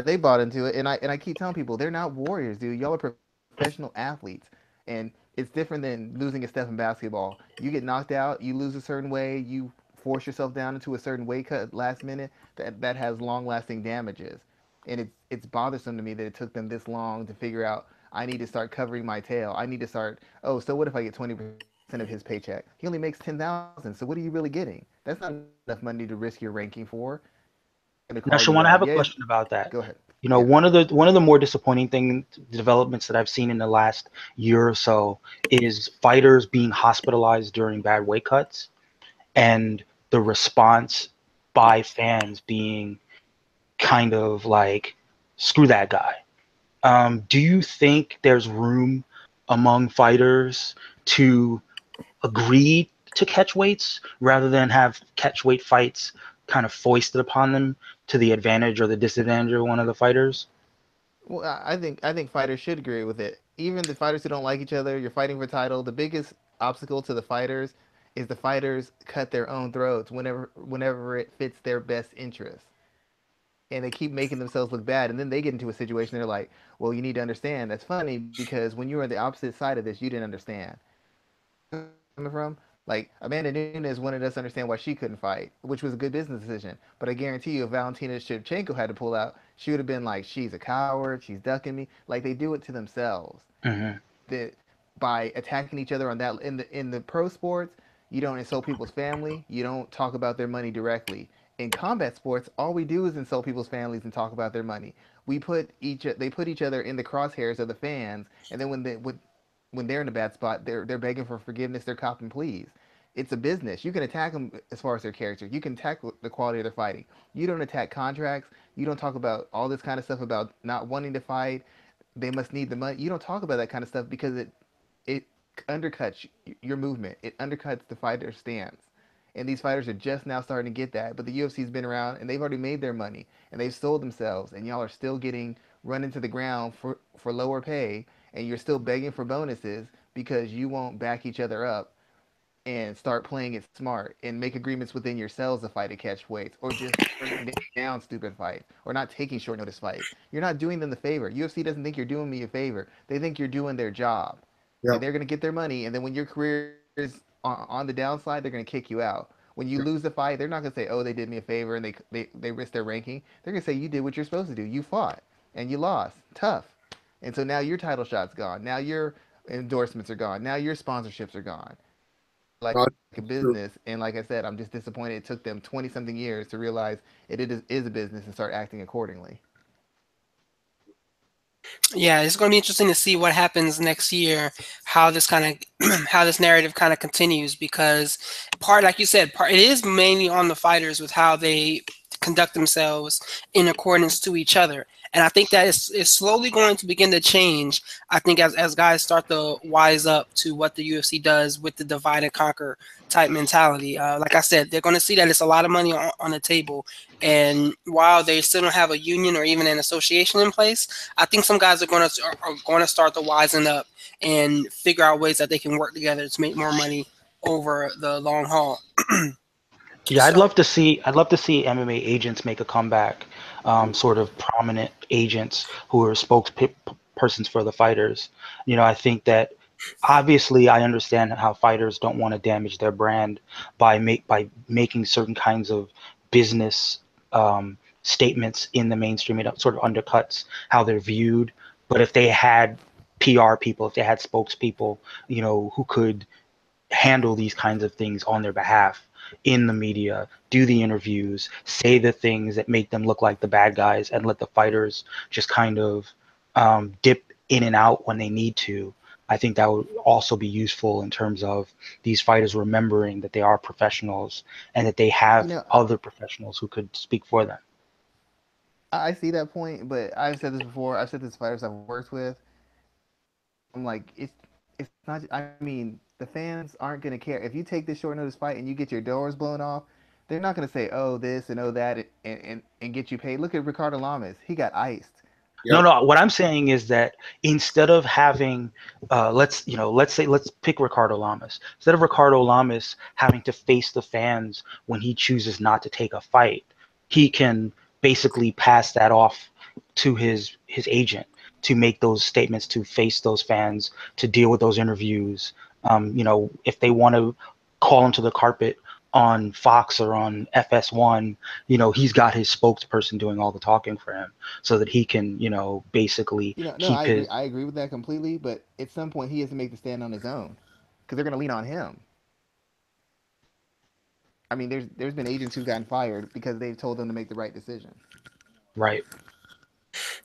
They bought into it, and I keep telling people they're not warriors, dude. Y'all are professional athletes, and it's different than losing a step in basketball. You get knocked out, you lose a certain way, you force yourself down into a certain weight cut last minute. That has long lasting damages, and it's bothersome to me that it took them this long to figure out. I need to start covering my tail. I need to start. Oh, so what if I get 20% of his paycheck? He only makes 10,000. So what are you really getting? That's not enough money to risk your ranking for. gonna Now, call you Shawan, I have out. a Yeah, question about that. go ahead. You know, Yeah. one of the more disappointing developments that I've seen in the last year or so is fighters being hospitalized during bad weight cuts, and the response by fans being kind of like, screw that guy. Do you think there's room among fighters to agree to catch weights rather than have catch weight fights kind of foisted upon them to the advantage or the disadvantage of one of the fighters? Well, I think fighters should agree with it. Even the fighters who don't like each other, you're fighting for title. The biggest obstacle to the fighters is the fighters cut their own throats whenever it fits their best interest, and they keep making themselves look bad. And then they get into a situation they're like, "Well, you need to understand." That's funny because when you were on the opposite side of this, you didn't understand. Coming from. Like Amanda Nunes wanted us to understand why she couldn't fight, which was a good business decision. But I guarantee you, if Valentina Shevchenko had to pull out, she would have been like, "She's a coward. She's ducking me." Like they do it to themselves. Hmm. That by attacking each other on that in the pro sports, you don't insult people's family. You don't talk about their money directly. In combat sports, all we do is insult people's families and talk about their money. They put each other in the crosshairs of the fans, and then when they're in a bad spot, they're begging for forgiveness. They're copping pleas. It's a business. You can attack them as far as their character. You can attack the quality of their fighting. You don't attack contracts. You don't talk about all this kind of stuff about not wanting to fight. They must need the money. You don't talk about that kind of stuff because it undercuts your movement. It undercuts the fighter's stance. And these fighters are just now starting to get that. But the UFC's been around and they've already made their money and they've sold themselves. And y'all are still getting run into the ground for lower pay, and you're still begging for bonuses because you won't back each other up and start playing it smart and make agreements within yourselves to fight to catch weights, or just turning down stupid fights, or not taking short notice fights. You're not doing them the favor. UFC doesn't think you're doing me a favor. They think you're doing their job. Yeah. They're going to get their money, and then when your career is on the downside, they're going to kick you out. When you lose the fight, they're not going to say, "Oh, they did me a favor," and they risk their ranking. They're going to say, "You did what you're supposed to do. You fought and you lost. Tough." And so now your title shot's gone. Now your endorsements are gone. Now your sponsorships are gone, like No, a it's true. business. And like I said, I'm just disappointed it took them 20 something years to realize is a business and start acting accordingly. Yeah, it's going to be interesting to see what happens next year, how this kind of how this narrative kind of continues because like you said, it is mainly on the fighters with how they conduct themselves in accordance to each other. And I think that is slowly going to begin to change. I think as guys start to wise up to what the UFC does with the divide and conquer type mentality. Like I said, they're going to see that it's a lot of money on the table. And while they still don't have a union or even an association in place, I think some guys are going to start to wisen up and figure out ways that they can work together to make more money over the long haul. Yeah, So I'd love to see MMA agents make a comeback, sort of prominent agents who are spokespersons for the fighters. You know, I think that obviously I understand how fighters don't want to damage their brand by making certain kinds of business statements in the mainstream. It sort of undercuts how they're viewed. But if they had PR people, if they had spokespeople, you know, who could handle these kinds of things on their behalf in the media, do the interviews, say the things that make them look like the bad guys, and let the fighters just kind of dip in and out when they need to. I think that would also be useful in terms of these fighters remembering that they are professionals and that they You have know, other professionals who could speak for them. I see that point, but I've said this before. I've said this to fighters I've worked with. I'm like, it's not. I mean, the fans aren't gonna care if you take this short notice fight and you get your doors blown off. They're not gonna say, "Oh, this and oh that," and get you paid. Look at Ricardo Lamas. He got iced. No, Yep. no. What I'm saying is that instead of having, let's pick Ricardo Lamas. Instead of Ricardo Lamas having to face the fans when he chooses not to take a fight, he can basically pass that off to his agent to make those statements, to face those fans, to deal with those interviews. If they want to call him to the carpet on Fox or on FS1, he's got his spokesperson doing all the talking for him so that he can, basically No, keep I agree. his. I agree with that completely. But at some point, he has to make the stand on his own because they're gonna lean on him. I mean, there's been agents who've gotten fired because they've told them to make the right decision. Right.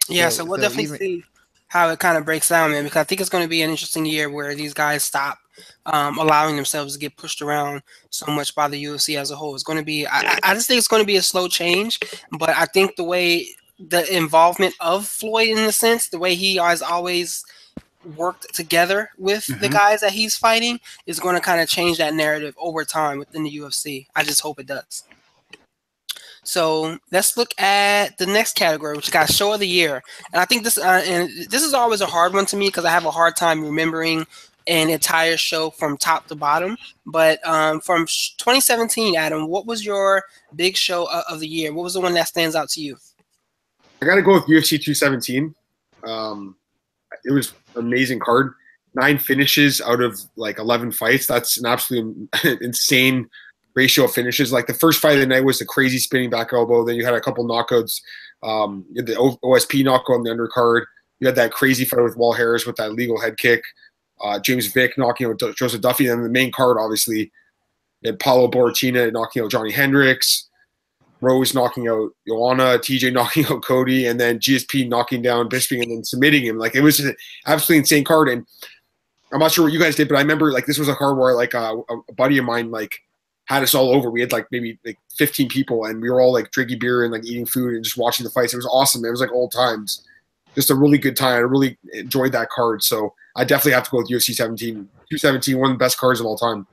Yeah, so we'll definitely even see how it kind of breaks down, man, because I think it's going to be an interesting year where these guys stop allowing themselves to get pushed around so much by the UFC as a whole. It's going to be, I just think it's going to be a slow change, but I think the way the involvement of Floyd, in a sense, the way he has always worked together with the guys that he's fighting, is going to kind of change that narrative over time within the UFC. I just hope it does. So let's look at the next category, which got Show of the Year. And I think this is always a hard one to me because I have a hard time remembering an entire show from top to bottom. But from 2017, Adam, what was your big show of the year? What was the one that stands out to you? I got to go with UFC 217. It was an amazing card. 9 finishes out of like 11 fights. That's an absolutely insane ratio of finishes. Like the first fight of the night was the crazy spinning back elbow. Then you had a couple knockouts. You had the OSP knockout on the undercard. You had that crazy fight with Wall Harris with that legal head kick. James Vick knocking out Joseph Duffy. And then the main card, obviously, you had Paulo Borrachina knocking out Johnny Hendricks. Rose knocking out Joanna, TJ knocking out Cody, and then GSP knocking down Bisping and then submitting him. Like it was an absolutely insane card. And I'm not sure what you guys did, but I remember like this was a card where like a buddy of mine like had us all over. We had like maybe like 15 people, and we were all like drinking beer and like eating food and just watching the fights. It was awesome. It was like old times. Just a really good time. I really enjoyed that card. So I definitely have to go with UFC 217, one of the best cards of all time.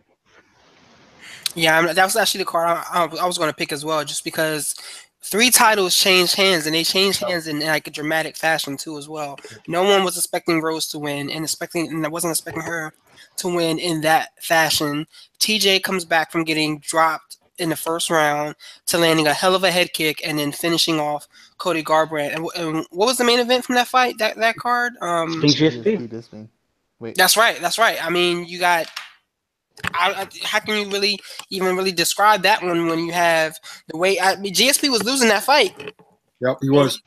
Yeah, that was actually the card I was going to pick as well, just because 3 titles changed hands, and they changed hands in like a dramatic fashion too as well. No one was expecting Rose to win, and I wasn't expecting her to win in that fashion. TJ comes back from getting dropped in the first round to landing a hell of a head kick and then finishing off Cody Garbrandt. And what was the main event from that fight? That card? GSP. Bisping. Wait. That's right. I mean, you got. How can you really describe that one when you have the way GSP was losing that fight? Yep, he was.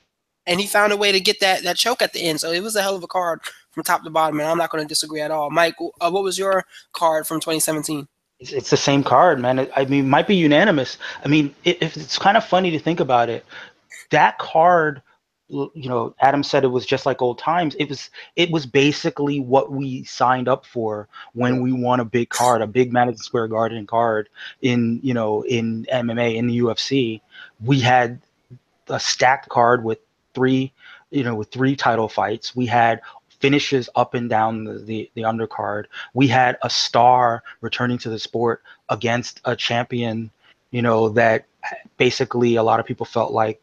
And he found a way to get that choke at the end. So it was a hell of a card from top to bottom, and I'm not going to disagree at all. Mike, what was your card from 2017? It's the same card, man. I mean, it might be unanimous. I mean, it's kind of funny to think about it. That card, you know, Adam said it was just like old times. It was basically what we signed up for when we won a big card, a big Madison Square Garden card in MMA, in the UFC. We had a stacked card with 3 title fights. We had finishes up and down the undercard. We had a star returning to the sport against a champion, that basically a lot of people felt like,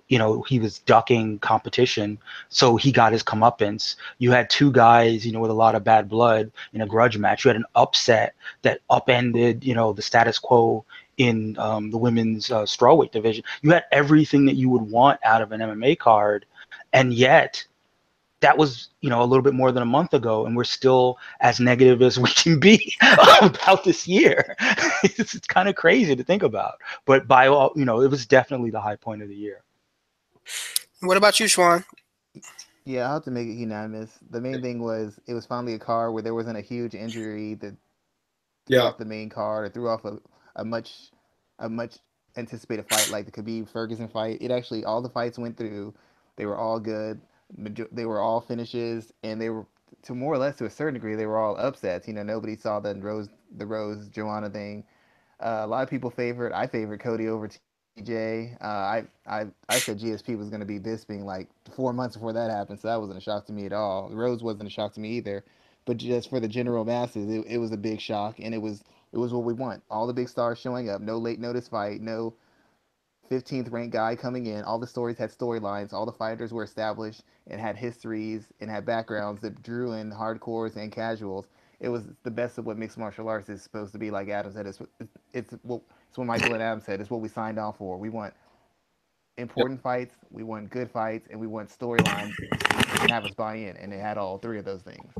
he was ducking competition, so he got his comeuppance. You had 2 guys, with a lot of bad blood in a grudge match. You had an upset that upended, the status quo in the women's strawweight division. You had everything that you would want out of an MMA card, and yet that was, a little bit more than a month ago, and we're still as negative as we can be about this year. It's kind of crazy to think about, but by all, it was definitely the high point of the year. What about you, Schwan? Yeah, I'll have to make it unanimous. The main thing was it was finally a card where there wasn't a huge injury that threw off the main card or threw off a much anticipated fight like the Khabib Ferguson fight. It actually, all the fights went through. They were all good. They were all finishes, and they were, to more or less to a certain degree, they were all upsets. Nobody saw the Rose Joanna thing. A lot of people I favored Cody over TJ. I said GSP was going to be Bisping like 4 months before that happened, so that wasn't a shock to me at all. Rose wasn't a shock to me either, but just for the general masses, it was a big shock, and it was what we want. All the big stars showing up, no late notice fight, no 15th ranked guy coming in. All the stories had storylines. All the fighters were established and had histories and had backgrounds that drew in hardcores and casuals. It was the best of what mixed martial arts is supposed to be. Like Adam said, it's what Michael and Adam said. It's what we signed on for. We want important fights, we want good fights, and we want storylines that can have us buy in. And it had all 3 of those things.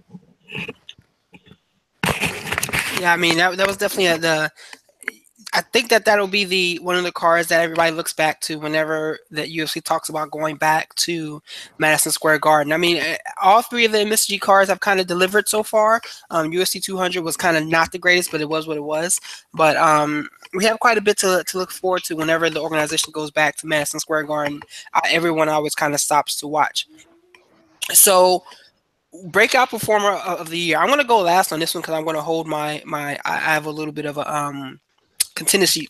Yeah, I mean that was definitely I think that'll be one of the cards that everybody looks back to whenever the UFC talks about going back to Madison Square Garden. I mean, all 3 of the MSG cards have kind of delivered so far. UFC 200 was kind of not the greatest, but it was what it was. But we have quite a bit to look forward to whenever the organization goes back to Madison Square Garden. Everyone always kind of stops to watch. So, breakout performer of the year. I'm going to go last on this one because I'm going to hold my. I have a little bit of a contingency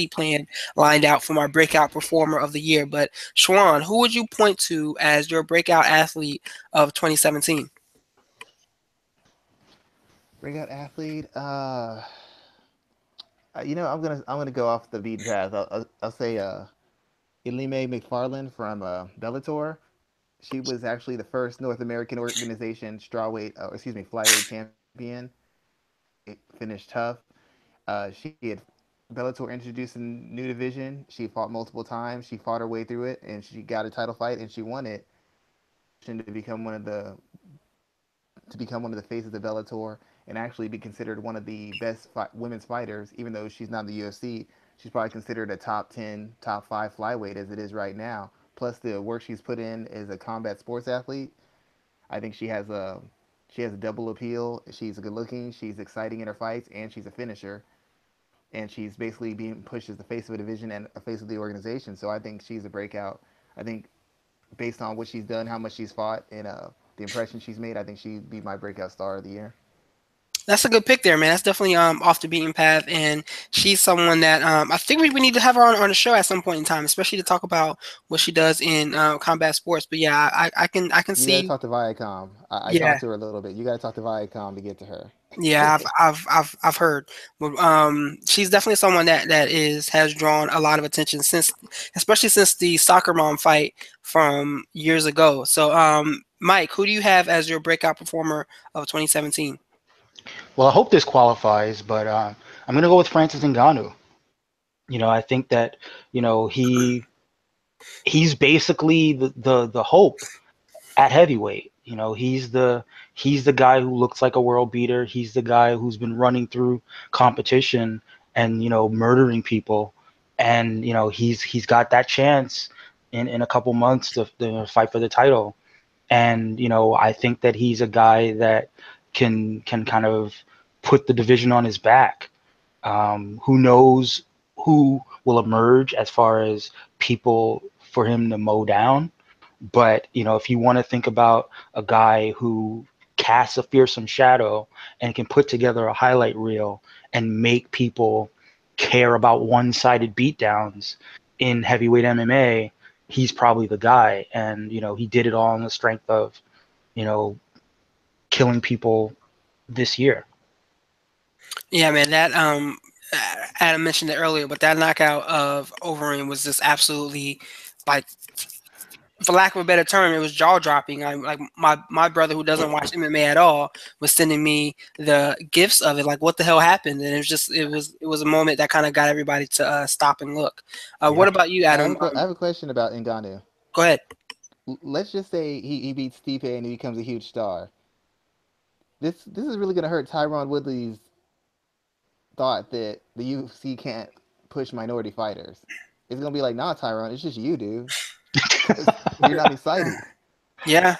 plan lined out for my breakout performer of the year. But Schwan, who would you point to as your breakout athlete of 2017? Breakout athlete. I'm gonna go off the beaten path. I'll say Ilime McFarland from Bellator. She was actually the first North American organization flyweight champion. It finished tough. She had Bellator introduced a new division. She fought multiple times. She fought her way through it, and she got a title fight, and she won it. To become one of the faces of Bellator and actually be considered one of the best women's fighters, even though she's not in the UFC. She's probably considered a top 10, top 5 flyweight as it is right now. Plus the work she's put in as a combat sports athlete, I think she has a double appeal. She's good looking, she's exciting in her fights, and she's a finisher. And she's basically being pushed as the face of a division and a face of the organization. So I think she's a breakout. I think based on what she's done, how much she's fought, and the impression she's made, I think she'd be my breakout star of the year. That's a good pick there, man. That's definitely off the beaten path, and she's someone that I think we need to have her on the show at some point in time, especially to talk about what she does in combat sports. But yeah, I can see. You gotta talk to Viacom. I talked to her a little bit. You gotta talk to Viacom to get to her. Yeah, I've heard. But, she's definitely someone that has drawn a lot of attention especially since the soccer mom fight from years ago. So, Mike, who do you have as your breakout performer of 2017? Well, I hope this qualifies, but I'm going to go with Francis Ngannou. I think that he's basically the hope at heavyweight. He's the guy who looks like a world beater. He's the guy who's been running through competition and murdering people, and he's got that chance in a couple months to fight for the title. And I think that he's a guy that can kind of put the division on his back. Who knows who will emerge as far as people for him to mow down. But, if you want to think about a guy who casts a fearsome shadow and can put together a highlight reel and make people care about one-sided beatdowns in heavyweight MMA, he's probably the guy. And, he did it all on the strength of, killing people this year. Yeah, man, that Adam mentioned it earlier, but that knockout of Overeem was just absolutely, like, for lack of a better term, it was jaw dropping. Like my brother, who doesn't watch MMA at all, was sending me the gifs of it. Like, what the hell happened? And it was a moment that kind of got everybody to stop and look. What about you, Adam? I have a question about Ngannou. Go ahead. Let's just say he beats Stipe and he becomes a huge star. This is really gonna hurt Tyron Woodley's thought that the UFC can't push minority fighters. It's gonna be like, nah, Tyron, it's just you, dude. You're not excited. Yeah,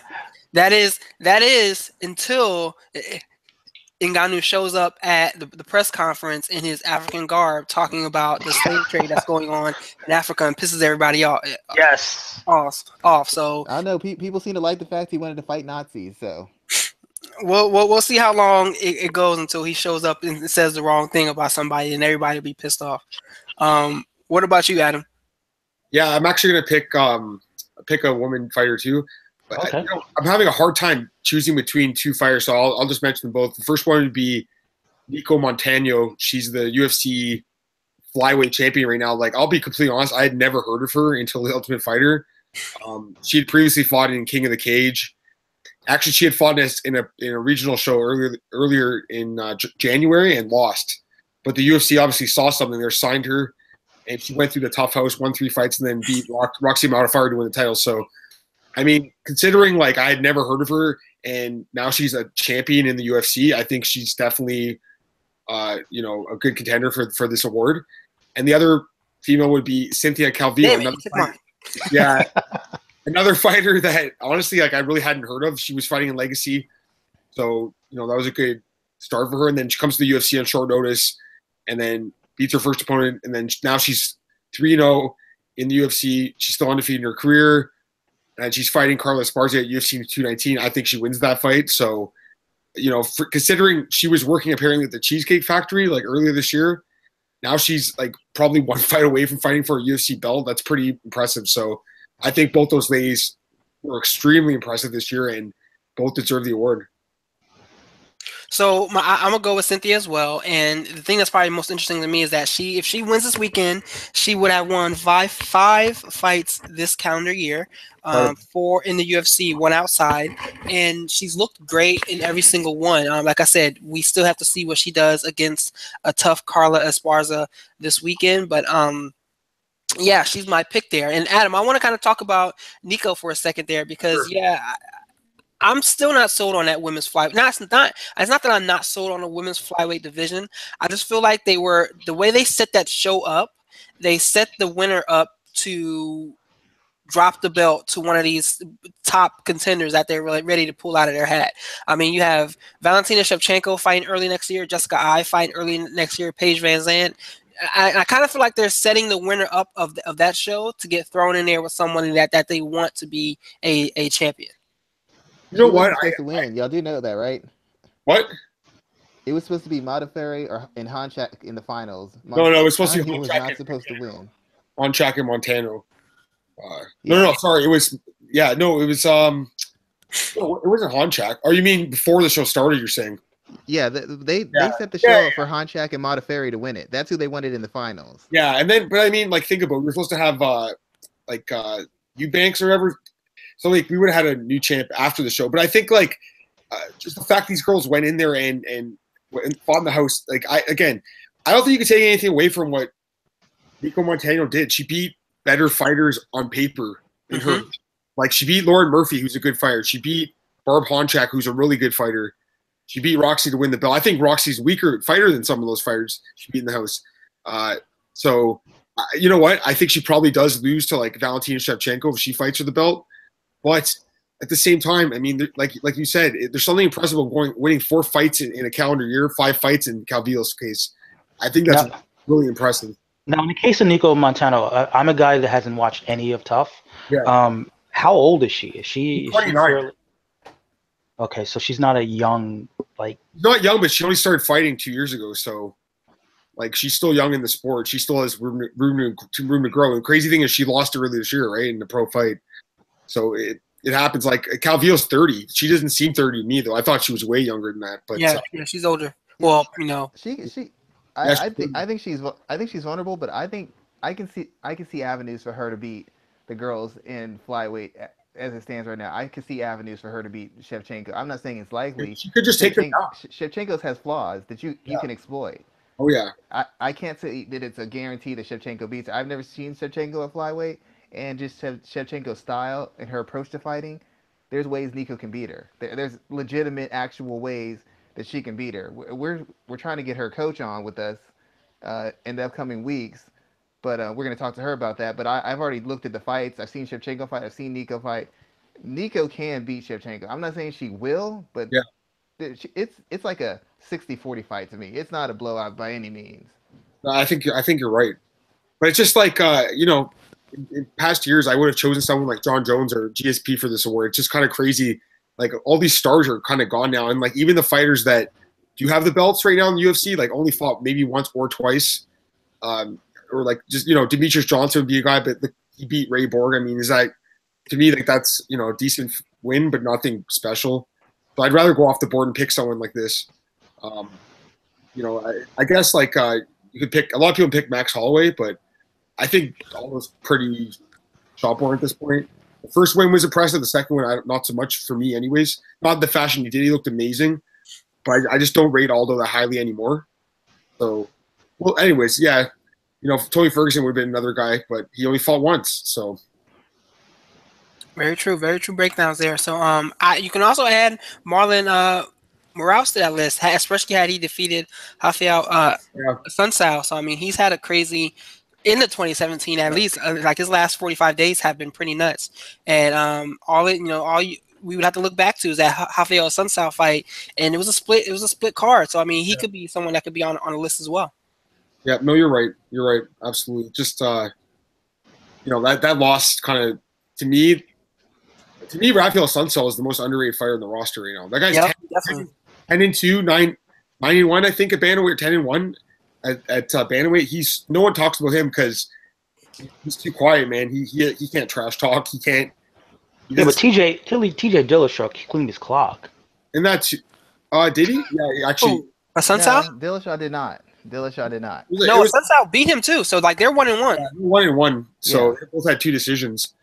that is until Ngannou shows up at the press conference in his African garb, talking about the slave trade that's going on in Africa and pisses everybody off. Yes. Off. So I don't know. People seem to like the fact he wanted to fight Nazis. So we'll see how long it goes until he shows up and says the wrong thing about somebody and everybody will be pissed off. What about you, Adam? Yeah, I'm actually gonna pick a woman fighter too. But okay. I'm having a hard time choosing between two fighters, so I'll just mention them both. The first one would be Nico Montano. She's the UFC flyweight champion right now. Like, I'll be completely honest, I had never heard of her until The Ultimate Fighter. She had previously fought in King of the Cage. Actually, she had fought in a regional show earlier in January and lost. But the UFC obviously saw something there, signed her, and she went through the tough house, won 3 fights, and then beat Roxy Modafferi to win the title. So, I mean, considering like I had never heard of her, and now she's a champion in the UFC, I think she's definitely, a good contender for this award. And the other female would be Cynthia Calvillo. Yeah, another fighter that honestly, like, I really hadn't heard of. She was fighting in Legacy, so that was a good start for her. And then she comes to the UFC on short notice, and then beats her first opponent, and then now she's 3-0 in the UFC. She's still undefeated in her career, and she's fighting Carla Esparza at UFC 219. I think she wins that fight. So, considering she was working apparently at the Cheesecake Factory like earlier this year, now she's like probably one fight away from fighting for a UFC belt. That's pretty impressive. So I think both those ladies were extremely impressive this year, and both deserve the award. So I'm gonna go with Cynthia as well. And the thing that's probably most interesting to me is that if she wins this weekend, she would have won five fights this calendar year, 4 in the UFC, 1 outside, and she's looked great in every single one. Like I said, we still have to see what she does against a tough Carla Esparza this weekend, but yeah, she's my pick there. And Adam, I want to kind of talk about Nico for a second there because I'm still not sold on that women's flyweight. No, it's not that I'm not sold on the women's flyweight division. I just feel like the way they set that show up, they set the winner up to drop the belt to one of these top contenders that they're really ready to pull out of their hat. I mean, you have Valentina Shevchenko fighting early next year, Jessica Ai fighting early next year, Paige Van Zandt. I kind of feel like they're setting the winner up of that show to get thrown in there with someone that they want to be a champion. You know what? Supposed to win. Y'all do know that, right? What? It was supposed to be Modafferi and Honchak in the finals. No, it was supposed to be Honchak was not supposed to win. Honchak and Montano. No, sorry. It was it was it wasn't Honchak. Oh, you mean before the show started? You're saying? Yeah, they set the show up for Honchak and Modafferi to win it. That's who they wanted in the finals. Yeah, and then but I mean, like think about it. We're supposed to have Eubanks or whatever. So like we would have had a new champ after the show, but I think like just the fact these girls went in there and fought in the house. Like I don't think you can take anything away from what Nico Montano did. She beat better fighters on paper than her. Like she beat Lauren Murphy, who's a good fighter. She beat Barb Honchak, who's a really good fighter. She beat Roxy to win the belt. I think Roxy's a weaker fighter than some of those fighters she beat in the house. So you know what? I think she probably does lose to like Valentina Shevchenko if she fights for the belt. But at the same time, I mean, like you said, there's something impressive about winning 4 fights in a calendar year, 5 fights in Calvillo's case. I think that's really impressive. Now, in the case of Nico Montano, I'm a guy that hasn't watched any of Tough. Yeah. How old is she? Is she 29. Okay, so she's not a young Not young, but she only started fighting 2 years ago. So, like, she's still young in the sport. She still has room to grow. And the crazy thing is, she lost earlier this year, right, in the pro fight. So it happens. Like Calvillo's 30. She doesn't seem 30 to me though. I thought she was way younger than that. But yeah, she's older. Well, I think she's vulnerable, but I think I can see avenues for her to beat the girls in flyweight as it stands right now. I can see avenues for her to beat Shevchenko. I'm not saying it's likely. She could just take them down. Shevchenko's has flaws that you can exploit. Oh yeah. I can't say that it's a guarantee that Shevchenko beats her. I've never seen Shevchenko at flyweight. And just Shevchenko's style and her approach to fighting, there's ways Nico can beat her. There's legitimate, actual ways that she can beat her. We're trying to get her coach on with us in the upcoming weeks, but we're going to talk to her about that. But I've already looked at the fights. I've seen Shevchenko fight. I've seen Nico fight. Nico can beat Shevchenko. I'm not saying she will, but it's like a 60-40 fight to me. It's not a blowout by any means. No, I think you're right, but it's just like in past years, I would have chosen someone like John Jones or GSP for this award. It's just kind of crazy. Like all these stars are kind of gone now, and like even the fighters that do have the belts right now in the UFC, like only fought maybe once or twice, or like just Demetrius Johnson would be a guy, but he beat Ray Borg. I mean, is that to me like that's a decent win, but nothing special. So I'd rather go off the board and pick someone like this. I guess like you could pick. A lot of people pick Max Holloway, but I think almost pretty shopborn at this point. The first win was impressive. The second one, not so much for me anyways. Not the fashion he did. He looked amazing. But I just don't rate Aldo that highly anymore. So, well, anyways, yeah. Tony Ferguson would have been another guy, but he only fought once. So. Very true breakdowns there. So you can also add Marlon Moraes to that list, especially had he defeated Raphael Sunsao. So, I mean, he's had a crazy – in the 2017, at least, like his last 45 days have been pretty nuts, and we would have to look back to is that Raphael Sunsao fight, and it was a split card. So I mean, he could be someone that could be on the list as well. Yeah, no, you're right. You're right. Absolutely. Just that loss kind of to me, Raphael Sunsel is the most underrated fighter in the roster right now. That guy's Yep, definitely. 10-2, 9-1, I think, at bantamweight, 10-1 at bantamweight. No one talks about him because he's too quiet, man. He can't trash talk. He can't. He Yeah, but doesn't. TJ Dillashaw cleaned his clock. And that's did he? Yeah, actually, Oh, a Sunsao? No, Dillashaw did not. Dillashaw did not. No, a Sunsao beat him too. So like they're 1-1. 1-1. So Yeah. they both had 2 decisions.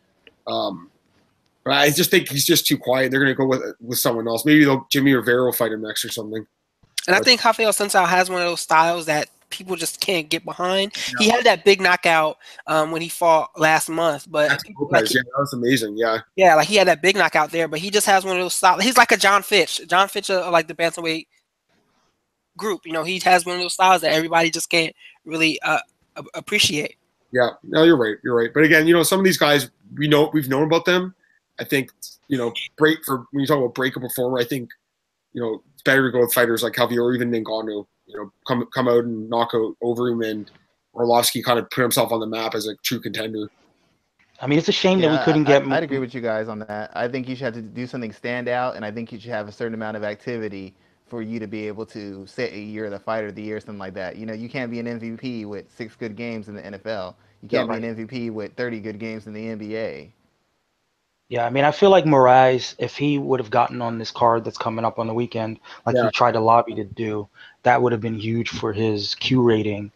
But I just think he's just too quiet. They're going to go with someone else. Maybe Jimmy Rivera will fight him next or something. And I think Raphael Sunsao has one of those styles that people just can't get behind. Yeah. He had that big knockout when he fought last month, but Lopez, yeah, that was amazing. Yeah, like he had that big knockout there, but he just has one of those styles. He's like a John Fitch. John Fitch of like the bantamweight group. He has one of those styles that everybody just can't really appreciate. Yeah, no, you're right. You're right. But again, some of these guys we've known about them. I think when you talk about break a performer, I think it's better to go with fighters like Javier or even Ngannou. Come out and knock out over him, and Orlovsky kind of put himself on the map as a true contender. I mean, it's a shame that we couldn't get. I'd agree with you guys on that. I think you should have to do something stand out, and I think you should have a certain amount of activity for you to be able to say you're the fighter of the year, something like that. You can't be an MVP with 6 good games in the NFL. You can't be an MVP with 30 good games in the NBA. Yeah, I mean, I feel like Moraes, if he would have gotten on this card that's coming up on the weekend, like he tried to lobby to do, that would have been huge for his Q rating.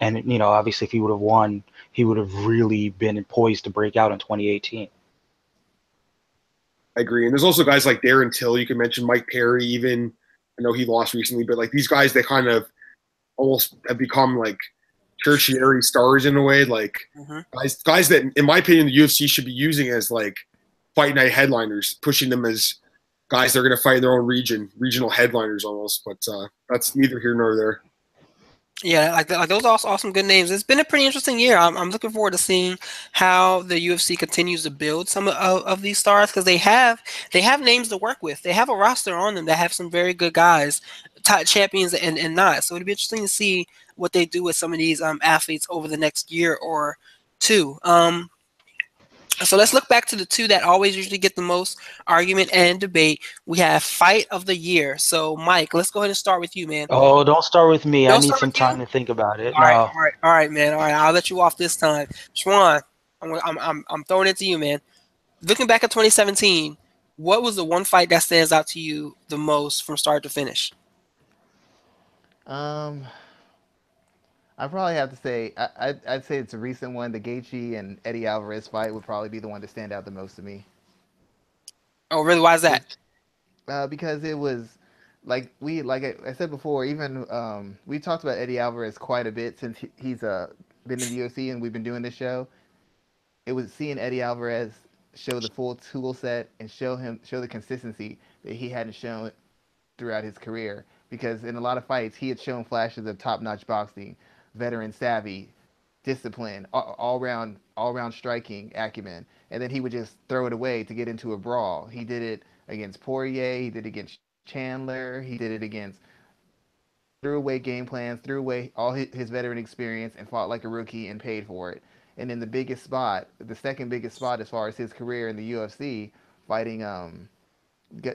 And, obviously if he would have won, he would have really been poised to break out in 2018. I agree. And there's also guys like Darren Till. You can mention Mike Perry even. I know he lost recently, but like these guys, they kind of almost have become like tertiary stars in a way. Like guys that, in my opinion, the UFC should be using as like fight night headliners, pushing them as guys they're going to fight in their own regional headliners almost. But that's neither here nor there. Yeah, like those are all some good names. It's been a pretty interesting year. I'm looking forward to seeing how the UFC continues to build some of these stars because they have names to work with. They have a roster on them that have some very good guys, top champions and not. So it'd be interesting to see what they do with some of these athletes over the next year or two. So let's look back to the two that always usually get the most argument and debate. We have fight of the year. So Mike, let's go ahead and start with you, man. Oh, don't start with me. I need some time to think about it. All right, man. All right, I'll let you off this time. Schwan, I'm throwing it to you, man. Looking back at 2017, what was the one fight that stands out to you the most from start to finish? I probably have to say I'd say it's a recent one. The Gaethje and Eddie Alvarez fight would probably be the one to stand out the most to me. Oh, really? Why is that? Because it was like I said before. Even we talked about Eddie Alvarez quite a bit since he's been in the UFC and we've been doing this show. It was seeing Eddie Alvarez show the full tool set and show the consistency that he hadn't shown throughout his career. Because in a lot of fights, he had shown flashes of top-notch boxing, veteran savvy, discipline, all-round striking acumen, and then he would just throw it away to get into a brawl. He did it against Poirier, he did it against Chandler, he did it against threw away game plans, threw away all his veteran experience, and fought like a rookie and paid for it. And in the second biggest spot as far as his career in the UFC, fighting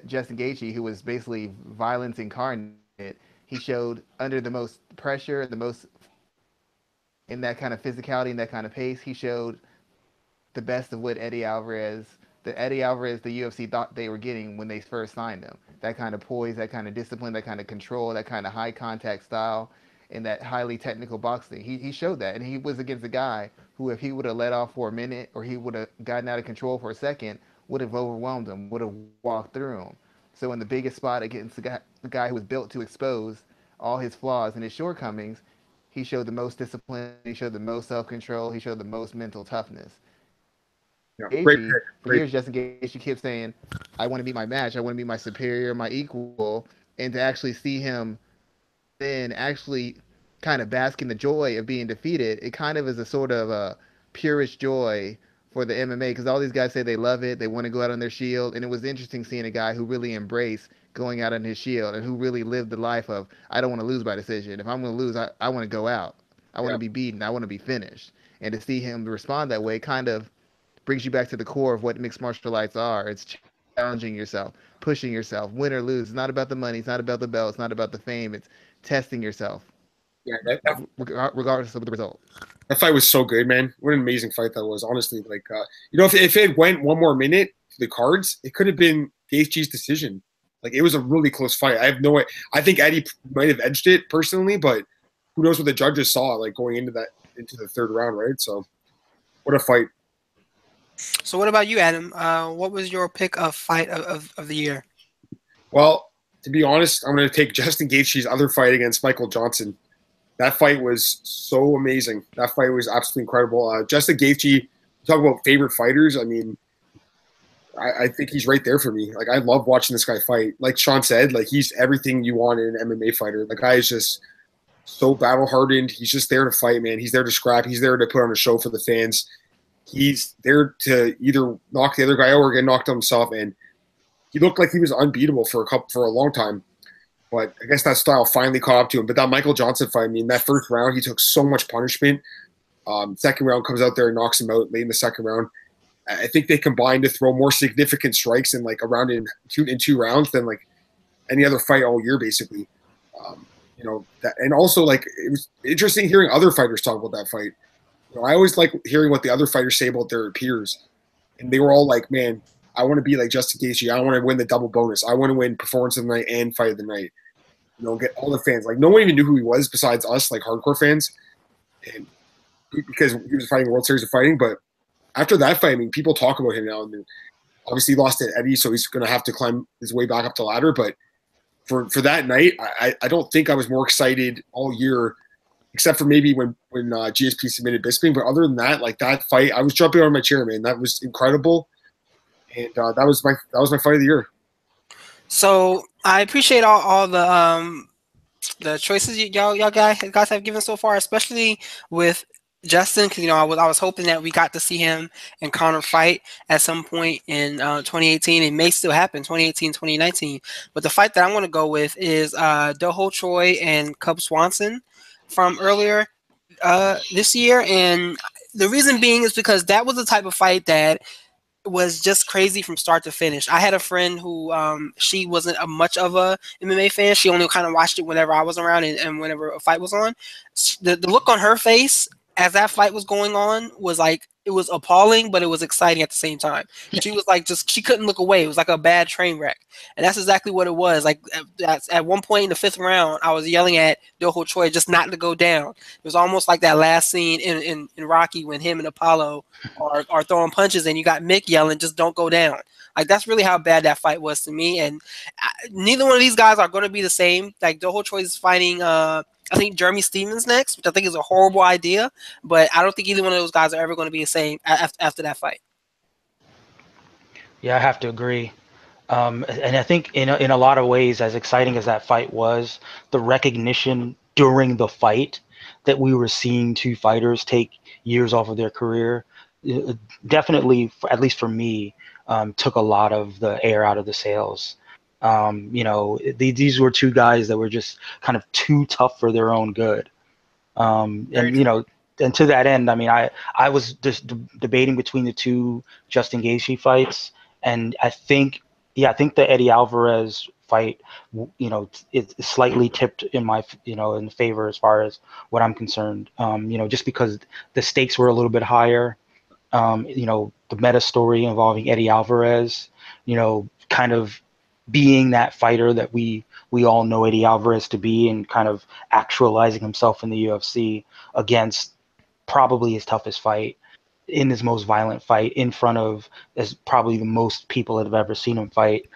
Justin Gaethje, who was basically violence incarnate, he showed under the most pressure, the most in that kind of physicality and that kind of pace, he showed the best of what the Eddie Alvarez the UFC thought they were getting when they first signed him. That kind of poise, that kind of discipline, that kind of control, that kind of high contact style, and that highly technical boxing. He showed that, and he was against a guy who, if he would have let off for a minute or he would have gotten out of control for a second, would have overwhelmed him, would have walked through him. So in the biggest spot against the guy who was built to expose all his flaws and his shortcomings, he showed the most discipline, he showed the most self-control, he showed the most mental toughness. Yeah, for years, Justin Gaethje kept saying, I want to be my match, I want to be my superior, my equal, and to actually see him then actually kind of bask in the joy of being defeated, it kind of is a sort of a purest joy for the MMA, because all these guys say they love it, they want to go out on their shield, and it was interesting seeing a guy who really embraced going out on his shield and who really lived the life of, I don't want to lose by decision. If I'm going to lose, I want to go out. I want to be beaten. I want to be finished. And to see him respond that way kind of brings you back to the core of what mixed martial arts are. It's challenging yourself, pushing yourself, win or lose. It's not about the money. It's not about the belt. It's not about the fame. It's testing yourself. Yeah, regardless of the result. That fight was so good, man. What an amazing fight that was. Honestly, like if it went one more minute to the cards, it could have been Gaethje's decision. Like it was a really close fight. I have no way. I think Eddie might have edged it personally, but who knows what the judges saw like going into the third round, right? So, what a fight. So what about you, Adam? What was your pick of fight of the year? Well, to be honest, I'm going to take Justin Gaethje's other fight against Michael Johnson. That fight was so amazing. That fight was absolutely incredible. Justin Gaethje, talk about favorite fighters. I mean, I think he's right there for me. Like, I love watching this guy fight. Like Sean said, like he's everything you want in an MMA fighter. The guy is just so battle hardened. He's just there to fight, man. He's there to scrap. He's there to put on a show for the fans. He's there to either knock the other guy out or get knocked out himself. And he looked like he was unbeatable for a long time. But I guess that style finally caught up to him. But that Michael Johnson fight, I mean, that first round, he took so much punishment. Second round comes out there and knocks him out late in the second round. I think they combined to throw more significant strikes in like around in two rounds than like any other fight all year, basically. And also like it was interesting hearing other fighters talk about that fight. I always like hearing what the other fighters say about their peers, and they were all like, "Man, I want to be like Justin Gaethje. I want to win the double bonus. I want to win performance of the night and fight of the night." Get all the fans. Like no one even knew who he was besides us, like hardcore fans, and because he was fighting World Series of Fighting. But after that fight, I mean, people talk about him now. And obviously, he lost to Eddie, so he's going to have to climb his way back up the ladder. But for that night, I don't think I was more excited all year, except for maybe when GSP submitted Bisping. But other than that, like that fight, I was jumping out of my chair, man. That was incredible, and that was my fight of the year. So I appreciate all the choices y'all guys have given so far, especially with Justin, because I was hoping that we got to see him and Conor fight at some point in 2018. It may still happen 2018, 2019. But the fight that I want to go with is Do-Ho Choi and Cub Swanson from earlier this year, and the reason being is because that was the type of fight that was just crazy from start to finish. I had a friend who she wasn't much of a MMA fan. She only kind of watched it whenever I was around and whenever a fight was on. The look on her face as that fight was going on was like, it was appalling, but it was exciting at the same time. She was like, she couldn't look away. It was like a bad train wreck. And that's exactly what it was. Like at one point in the fifth round, I was yelling at Do-Ho Choi just not to go down. It was almost like that last scene in Rocky when him and Apollo are throwing punches and you got Mick yelling, just don't go down. Like that's really how bad that fight was to me. And neither one of these guys are going to be the same. Like Do-Ho Choi is fighting I think Jeremy Stevens next, which I think is a horrible idea, but I don't think either one of those guys are ever going to be the same after that fight. Yeah, I have to agree. And I think in a lot of ways, as exciting as that fight was, the recognition during the fight that we were seeing two fighters take years off of their career, definitely, at least for me, took a lot of the air out of the sails. These were two guys that were just kind of too tough for their own good. And to that end, I mean, I was just debating between the two Justin Gaethje fights, and I think the Eddie Alvarez fight, is slightly tipped in my, in favor as far as what I'm concerned. Just because the stakes were a little bit higher. The meta story involving Eddie Alvarez, kind of being that fighter that we all know Eddie Alvarez to be, and kind of actualizing himself in the UFC against probably his toughest fight, in his most violent fight, in front of as probably the most people that have ever seen him fight.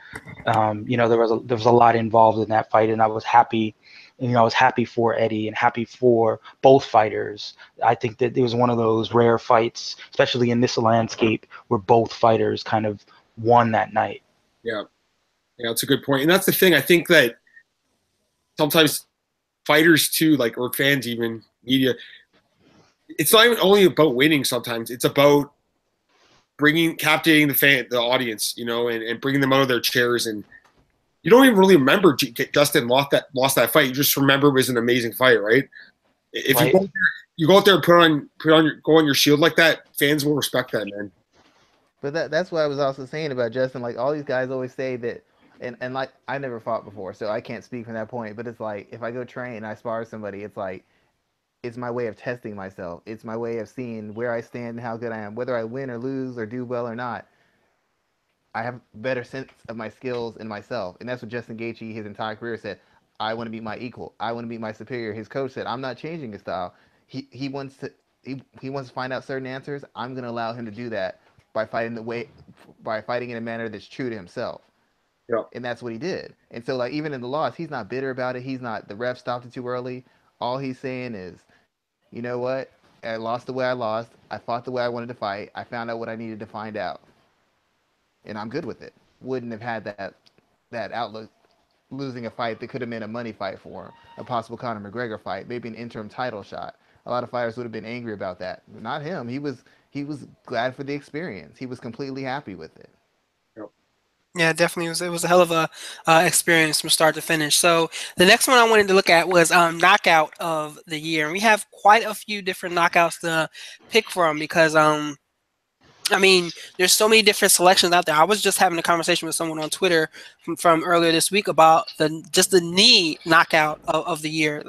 There was a lot involved in that fight, and I was happy. I was happy for Eddie and happy for both fighters. I think that it was one of those rare fights, especially in this landscape, where both fighters kind of won that night. Yeah. Yeah, that's a good point. And that's the thing. I think that sometimes fighters too, like, or fans, even media, it's not even only about winning. Sometimes it's about captivating the audience, and bringing them out of their chairs. And you don't even really remember Justin lost that fight. You just remember it was an amazing fight, right? If Right. you go out there and go on your shield like that, fans will respect that, man. But that's what I was also saying about Justin. Like all these guys always say that, and like I never fought before, so I can't speak from that point. But it's like if I go train and I spar somebody, it's like it's my way of testing myself. It's my way of seeing where I stand and how good I am, whether I win or lose or do well or not. I have a better sense of my skills and myself. And that's what Justin Gaethje, his entire career, said. I want to beat my equal. I want to beat my superior. His coach said, I'm not changing his style. He wants to he wants to find out certain answers. I'm going to allow him to do that by fighting in a manner that's true to himself. Yeah. And that's what he did. And so like even in the loss, he's not bitter about it. He's not the ref stopped it too early. All he's saying is, you know what? I lost the way I lost. I fought the way I wanted to fight. I found out what I needed to find out, and I'm good with it. Wouldn't have had that outlook losing a fight that could have been a money fight for him, a possible Conor McGregor fight, maybe an interim title shot. A lot of fighters would have been angry about that. But not him. He was glad for the experience. He was completely happy with it. Yeah, definitely. It was a hell of a experience from start to finish. So the next one I wanted to look at was knockout of the year, and we have quite a few different knockouts to pick from because I mean, there's so many different selections out there. I was just having a conversation with someone on Twitter from earlier this week about the knee knockout of the year.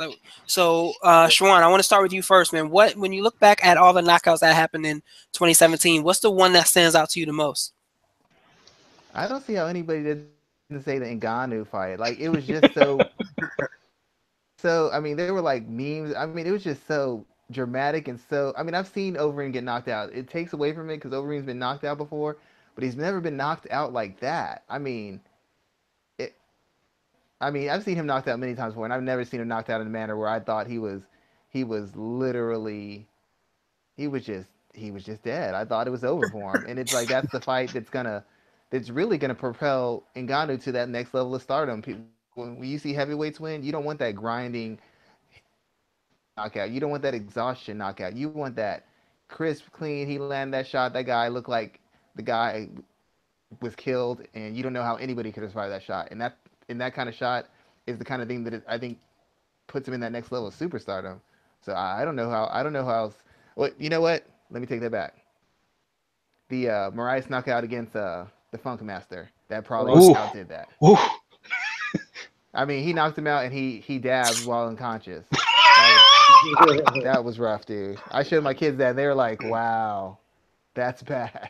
So, Schwan, I want to start with you first, man. When you look back at all the knockouts that happened in 2017, what's the one that stands out to you the most? I don't see how anybody didn't say the Ngannou fight. Like it was just so. I mean, there were like memes. I mean, it was just so dramatic and so. I mean, I've seen Overeem get knocked out. It takes away from it because Overeem's been knocked out before, but he's never been knocked out like that. I mean, I've seen him knocked out many times before, and I've never seen him knocked out in a manner where I thought he was literally, he was just dead. I thought it was over for him, and it's like that's the fight that's really gonna propel Ngannou to that next level of stardom. When you see heavyweights win, you don't want that grinding knockout. You don't want that exhaustion knockout. You want that crisp, clean. He landed that shot. That guy looked like the guy was killed, and you don't know how anybody could have survived that shot. And that kind of shot is the kind of thing that I think puts him in that next level of superstardom. So I don't know how else. Well, you know what? Let me take that back. The Moraes knockout against the Funk Master, that probably outdid that. Ooh. I mean, he knocked him out and he dabbed while unconscious. That was rough, dude. I showed my kids that and they were like, "Wow, that's bad."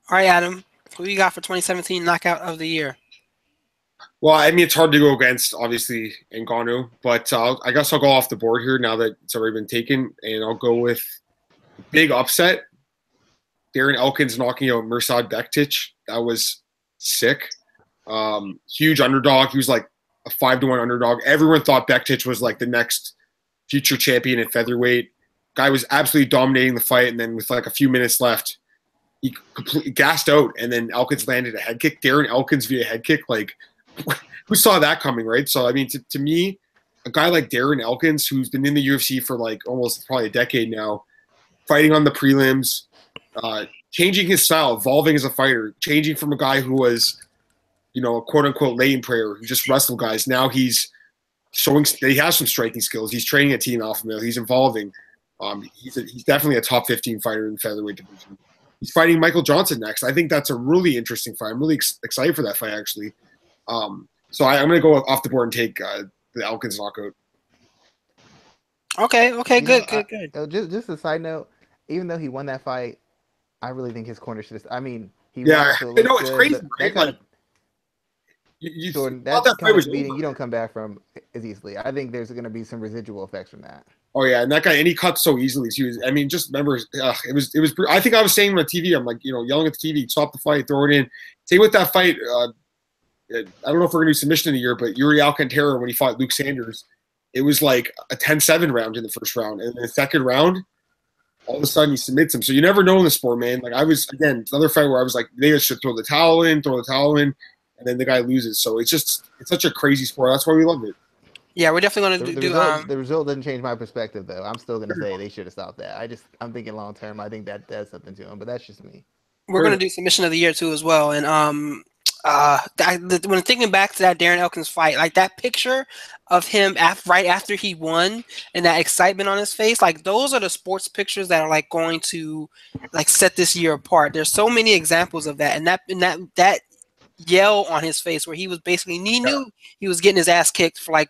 All right, Adam, who you got for 2017 knockout of the year? Well, I mean, it's hard to go against, obviously, Ngannou, but I guess I'll go off the board here now that it's already been taken, and I'll go with big upset. Darren Elkins knocking out Mirsad Bektic. That was sick. Huge underdog. He was like a 5-1 underdog. Everyone thought Bektic was like the next future champion at featherweight. Guy was absolutely dominating the fight, and then with like a few minutes left, he completely gassed out, and then Elkins landed a head kick. Darren Elkins via head kick, like who saw that coming, right? So I mean, to me, a guy like Darren Elkins, who's been in the UFC for like almost probably a decade now, fighting on the prelims, changing his style, evolving as a fighter, changing from a guy who was, you know, a quote-unquote lane prayer who just wrestled guys. Now he's showing that he has some striking skills. He's training a team alpha male. He's evolving. He's definitely a top 15 fighter in the featherweight division. He's fighting Michael Johnson next. I think that's a really interesting fight. I'm really excited for that fight, actually. So I'm going to go off the board and take the Elkins knockout. Okay, good. Just a side note, even though he won that fight, I really think his corner should have. I mean, he yeah, won, I know it's crazy. Right? That kind of beating you don't come back from as easily. I think there's going to be some residual effects from that. Oh yeah, and that guy, and he cuts so easily too. I mean, just remember, it was. I think I was saying on the TV, I'm like, you know, yelling at the TV, stop the fight, throw it in. Same with that fight. I don't know if we're gonna do submission of the year, but Yuri Alcantara when he fought Luke Sanders, it was like a 10-7 round in the first round, and in the second round, all of a sudden he submits him. So you never know in the sport, man. Like I was again, another fight where I was like, they should throw the towel in, and then the guy loses. So it's such a crazy sport. That's why we love it. Yeah, we're definitely going to do. The result doesn't change my perspective, though. I'm still going to say they should have stopped that. I'm thinking long term. I think that does something to him, but that's just me. We're going to do submission of the year too, as well. And when thinking back to that Darren Elkins fight, like that picture of him right after he won and that excitement on his face, like those are the sports pictures that are like going to like set this year apart. There's so many examples of that, and that yell on his face where he was basically he knew he was getting his ass kicked for like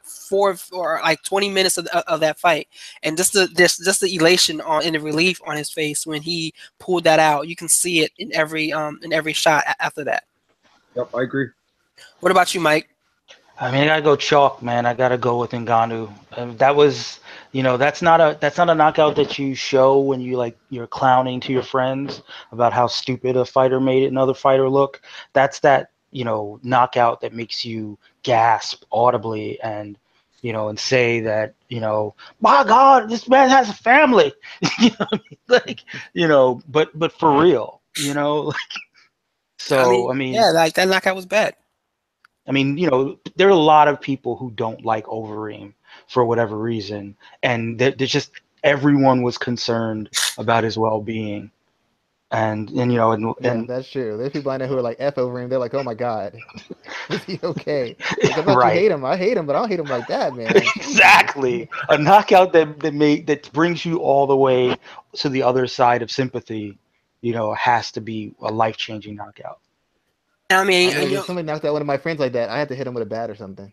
20 minutes of that fight, and just the elation on and the relief on his face when he pulled that out. You can see it in every shot after that. Yep, I agree. What about you, Mike? I mean, I gotta go chalk, man. I gotta go with Ngannou. That was, that's not a knockout that you show when you're clowning to your friends about how stupid a fighter made another fighter look. That's that, knockout that makes you gasp audibly and, and say that, my God, this man has a family. you know what I mean? But for real, So, I mean, yeah, like that knockout was bad. I mean, there are a lot of people who don't like Overeem for whatever reason, and they're just everyone was concerned about his well-being, and Yeah, that's true. There's people I know who are like F over him. They're like, oh my God, is he okay? Like, I thought you right, hate him. I hate him, but I don't hate him like that, man. exactly, a knockout that brings you all the way to the other side of sympathy, has to be a life-changing knockout. I mean, I know if somebody knocked out one of my friends like that, I had to hit him with a bat or something.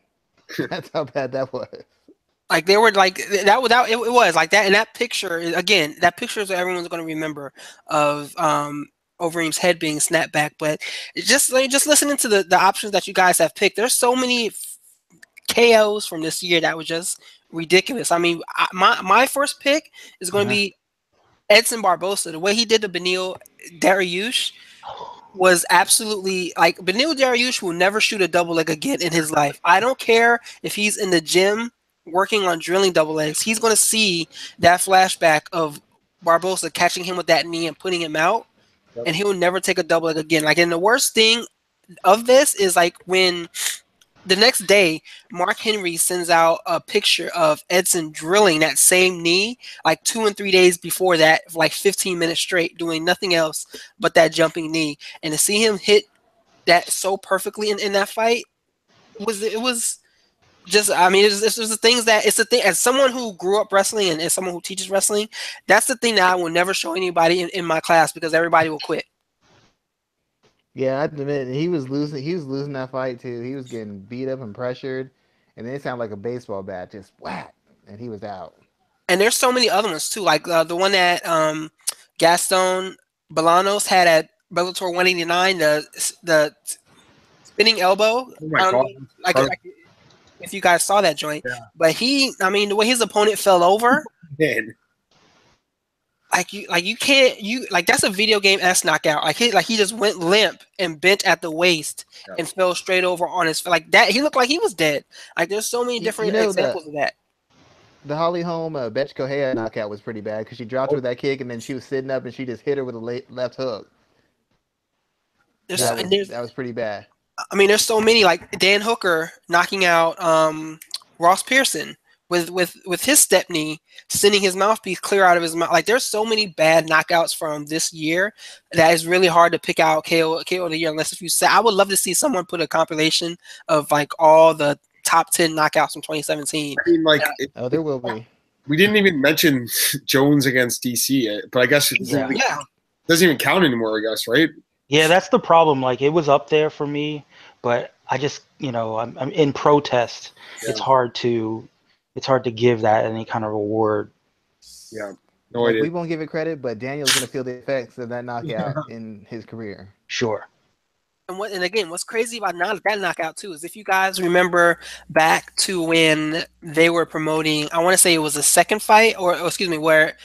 That's how bad that was. like they were like that it was like that, and that picture again, that picture is what everyone's going to remember of Overeem's head being snapped back. But just listening to the options that you guys have picked, there's so many KOs from this year that was just ridiculous. I mean, my first pick is going to be Edson Barbosa. The way he did to Beneil Dariush was absolutely like Beneil Dariush will never shoot a double leg again in his life. I don't care if he's in the gym working on drilling double legs. He's going to see that flashback of Barbosa catching him with that knee and putting him out, and he will never take a double leg again. Like, and the worst thing of this is like when the next day, Mark Henry sends out a picture of Edson drilling that same knee like 2 and 3 days before that, like 15 minutes straight, doing nothing else but that jumping knee. And to see him hit that so perfectly in that fight was just, I mean, it's the things that it's the thing. As someone who grew up wrestling and as someone who teaches wrestling, that's the thing that I will never show anybody in my class because everybody will quit. Yeah, I admit he was losing. He was losing that fight too. He was getting beat up and pressured, and then it sounded like a baseball bat, just whack, and he was out. And there's so many other ones too, like the one that Gaston Bolanos had at Bellator 189, the spinning elbow. Oh my God. Like if you guys saw that joint, Yeah. but I mean, the way his opponent fell over, Man. you can't that's a video game knockout. He just went limp and bent at the waist and fell straight over on his like that. He looked like he was dead. Like there's so many different examples of that. The Holly Holm Betch Kohea knockout was pretty bad because she dropped her with that kick and then she was sitting up and she just hit her with a left hook. That was pretty bad. I mean, there's so many, like Dan Hooker knocking out Ross Pearson with his step knee, sending his mouthpiece clear out of his mouth. Like there's so many bad knockouts from this year that is really hard to pick out KO of the year unless if you say I would love to see someone put a compilation of like all the top 10 knockouts from 2017. I mean, there will be. We didn't even mention Jones against DC, but I guess it doesn't even count anymore, I guess, right? Yeah, that's the problem. Like it was up there for me, but I just, I'm in protest. Yeah. It's hard to give that any kind of reward. Yeah, no idea. We won't give it credit, but Daniel's gonna feel the effects of that knockout in his career. Sure. And again, what's crazy about that knockout too is if you guys remember back to when they were promoting, I want to say it was the second fight, or excuse me, where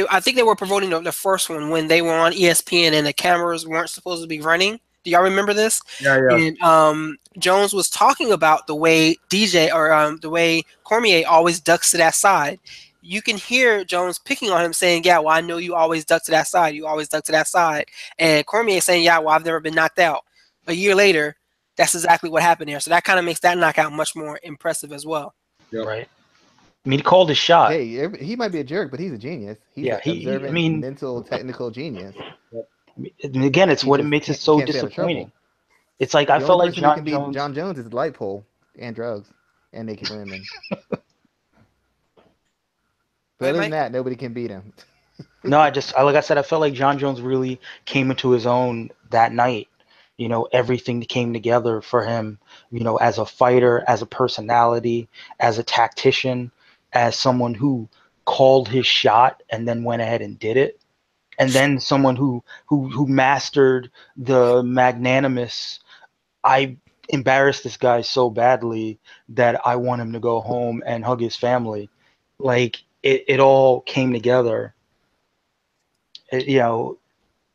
I think they were promoting the first one when they were on ESPN and the cameras weren't supposed to be running. Do y'all remember this? Yeah. And Jones was talking about the way the way Cormier always ducks to that side. You can hear Jones picking on him saying, yeah, well, I know you always duck to that side. You always duck to that side. And Cormier saying, yeah, well, I've never been knocked out. A year later, that's exactly what happened here. So that kind of makes that knockout much more impressive as well. Yeah. Right. I mean, he called his shot. Hey, he might be a jerk, but he's a genius. He's an observant, mental, technical genius. And again, it's what makes it so disappointing. It's like I felt like John Jones is the light pole and drugs. and naked women. But Right, other than Mike? that, nobody can beat him. No, like I said, I felt like John Jones really came into his own that night. You know, everything came together for him, you know, as a fighter, as a personality, as a tactician, as someone who called his shot and then went ahead and did it. And then someone who mastered the magnanimous, I embarrassed this guy so badly that I want him to go home and hug his family. Like it all came together. You know,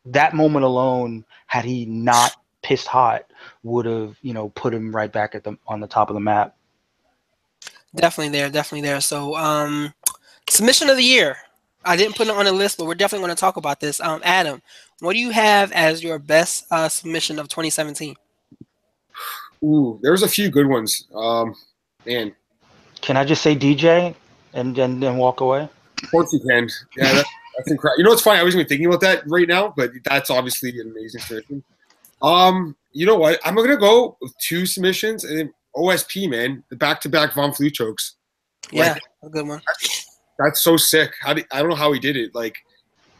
that moment alone, had he not pissed hot, would have, you know, put him right back on the top of the map. Definitely there, definitely there. So, submission of the year. I didn't put it on the list, but we're definitely going to talk about this. Adam, what do you have as your best submission of 2017? Ooh, there's a few good ones. Man, Can I just say DJ and then walk away? of course you can. Yeah, that's incredible. You know what's funny? I wasn't even thinking about that right now, but that's obviously an amazing submission. You know what? I'm gonna go with two submissions and then OSP, man, the back-to-back Von Flue chokes. Yeah, Like, a good one. that's so sick. I don't know how he did it. Like,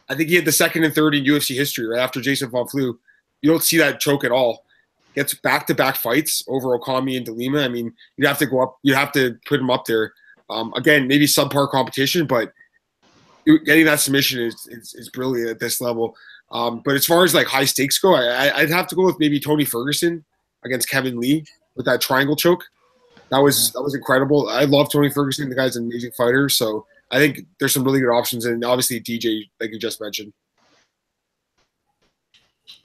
I think he had the second and third in UFC history right after Jason Von Flue. You don't see that choke at all. Gets back-to-back fights over Okami and De Lima. I mean, you'd have to go up. You'd have to put him up there. Again, maybe subpar competition, but getting that submission is brilliant at this level. But as far as like high stakes go, I'd have to go with maybe Tony Ferguson against Kevin Lee with that triangle choke. That was incredible. I love Tony Ferguson. The guy's an amazing fighter. So I think there's some really good options, and obviously DJ, like you just mentioned.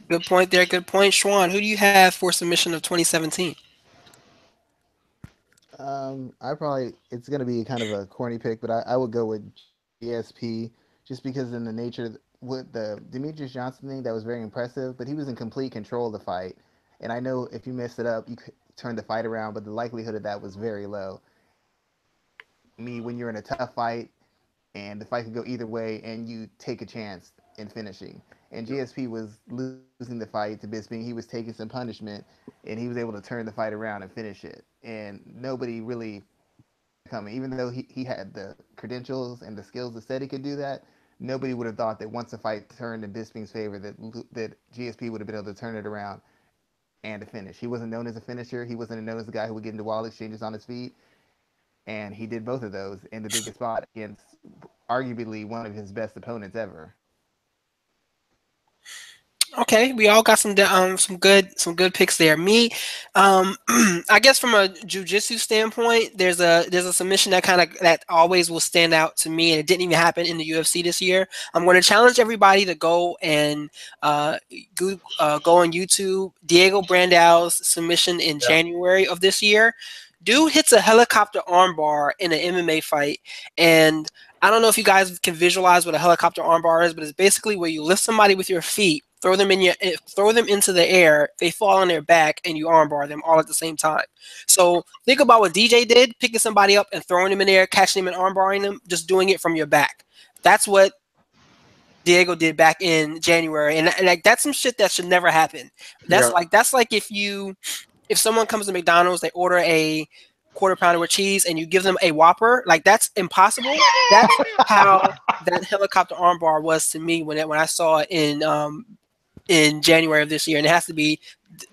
Good point there. Good point. Schwan, who do you have for submission of 2017? It's gonna be kind of a corny pick, but I would go with GSP just because in the nature with the Demetrius Johnson thing that was very impressive, but he was in complete control of the fight, and I know if you messed it up, you could turn the fight around, but the likelihood of that was very low. When you're in a tough fight and the fight could go either way, and you take a chance in finishing. And GSP was losing the fight to Bisping. He was taking some punishment, and he was able to turn the fight around and finish it. And nobody really coming, even though he had the credentials and the skills that said he could do that. Nobody would have thought that once the fight turned in Bisping's favor, that GSP would have been able to turn it around and to finish. He wasn't known as a finisher. He wasn't known as the guy who would get into wild exchanges on his feet. And he did both of those in the biggest spot against arguably one of his best opponents ever. Okay, we all got some good picks there. Me, I guess from a jujitsu standpoint, there's a submission that always will stand out to me, and it didn't even happen in the UFC this year. I'm going to challenge everybody to go and go on YouTube. Diego Brandau's submission in January of this year. Dude hits a helicopter armbar in an MMA fight, and I don't know if you guys can visualize what a helicopter armbar is, but it's basically where you lift somebody with your feet, throw them into the air, they fall on their back, and you armbar them all at the same time. So think about what DJ did, picking somebody up and throwing them in the air, catching them and armbarring them, just doing it from your back. That's what Diego did back in January, and like that's some shit that should never happen. That's like if someone comes to McDonald's, they order a quarter pounder with cheese, and you give them a Whopper, like that's impossible. That's how that helicopter armbar was to me when I saw it in January of this year, and it has to be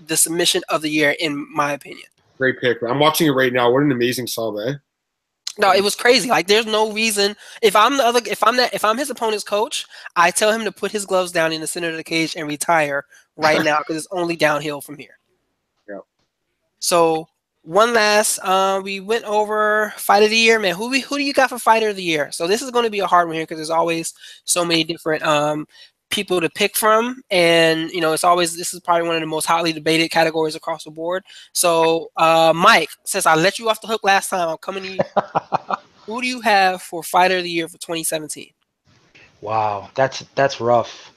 the submission of the year in my opinion. Great pick. I'm watching it right now. What an amazing sub, eh? No, it was crazy. Like, there's no reason. If I'm his opponent's coach, I tell him to put his gloves down in the center of the cage and retire right now because it's only downhill from here. Yeah. So one last, we went over fight of the year, man. Who do you got for fighter of the year? So this is going to be a hard one here because there's always so many different people to pick from, and this is probably one of the most hotly debated categories across the board. So Mike, since I let you off the hook last time, I'm coming to you. Who do you have for fighter of the year for 2017? Wow, that's rough.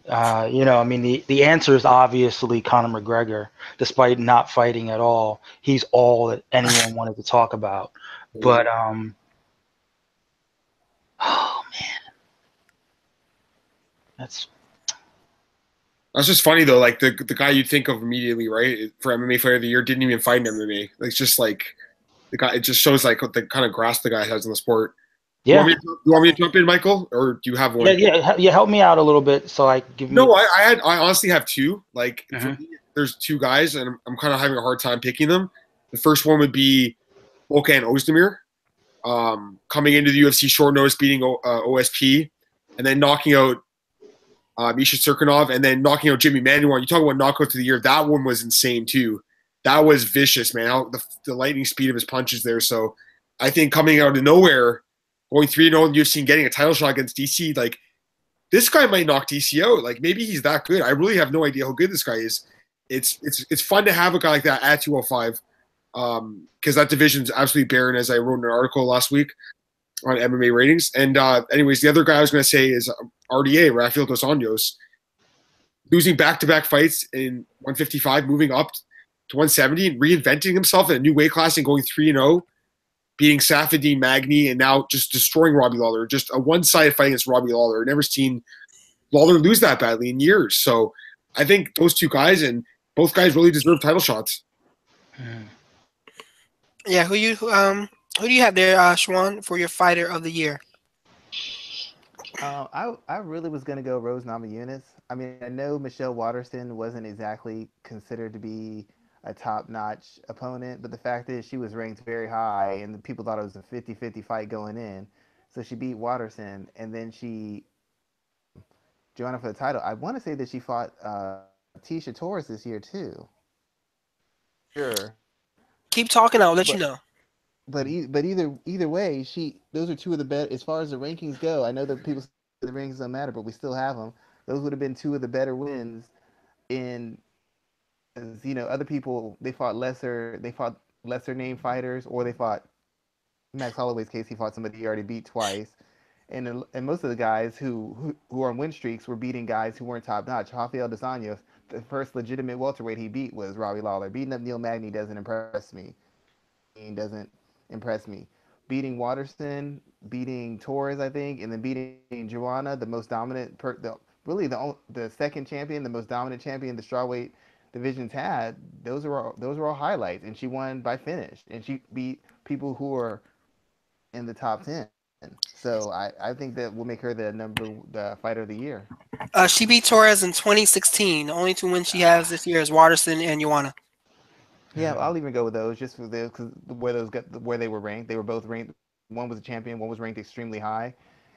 I mean, the answer is obviously Conor McGregor, despite not fighting at all. He's all that anyone wanted to talk about. But oh man, that's just funny though. Like the guy you'd think of immediately, right, for MMA fighter of the year didn't even fight in MMA. Like, it's just like the guy. It just shows like the kind of grasp the guy has in the sport. Yeah. You want me to jump in, Michael, or do you have one? Yeah. Help me out a little bit. So I give me. No, I honestly have two. Like for Mhm. me, there's two guys, and I'm kind of having a hard time picking them. The first one would be Volkan Ozdemir, coming into the UFC short notice, beating OSP, and then knocking out Misha Serkinov, and then knocking out Jimmy Manuel. You talk about knockouts of the year. That one was insane too. That was vicious, man. How the lightning speed of his punches there. So I think coming out of nowhere, going 3-0 in the UFC and getting a title shot against DC, like this guy might knock DC out. Like maybe he's that good. I really have no idea how good this guy is. It's fun to have a guy like that at 205 because that division's absolutely barren, as I wrote in an article last week on MMA ratings. And anyways, the other guy I was going to say is RDA, Rafael dos Anjos, losing back-to-back fights in 155, moving up to 170, and reinventing himself in a new weight class and going 3-0, beating Safadine Magny, and now just destroying Robbie Lawler. Just a one-sided fight against Robbie Lawler. I've never seen Lawler lose that badly in years. So I think those two guys, and both guys really deserve title shots. Yeah, who do you have there, Schwan, for your fighter of the year? I really was going to go Rose Namajunas. I mean, I know Michelle Waterston wasn't exactly considered to be a top-notch opponent, but the fact is she was ranked very high, and the people thought it was a 50-50 fight going in. So she beat Waterston, and then she Joanna for the title. I want to say that she fought Tisha Torres this year too. Sure. Keep talking, I'll let you know. But either way, those are two of the better as far as the rankings go. I know that people say the rankings don't matter, but we still have them. Those would have been two of the better wins. In, as you know, other people they fought lesser name fighters, or they fought Max Holloway's case. He fought somebody he already beat twice, and most of the guys who are on win streaks were beating guys who weren't top notch. Rafael dos Anjos, the first legitimate welterweight he beat was Robbie Lawler. Beating up Neil Magny doesn't impress me. Beating Waterston, beating Torres, I think, and then beating Joanna, the most dominant, the second champion, the most dominant champion the strawweight division's had. Those are all highlights, and she won by finish, and she beat people who are in the top 10. So I think that will make her the fighter of the year. She beat Torres in 2016. The only two wins she has this year is Waterston and Joanna. Yeah, I'll even go with those just for because where they were ranked. They were both ranked. One was a champion. One was ranked extremely high,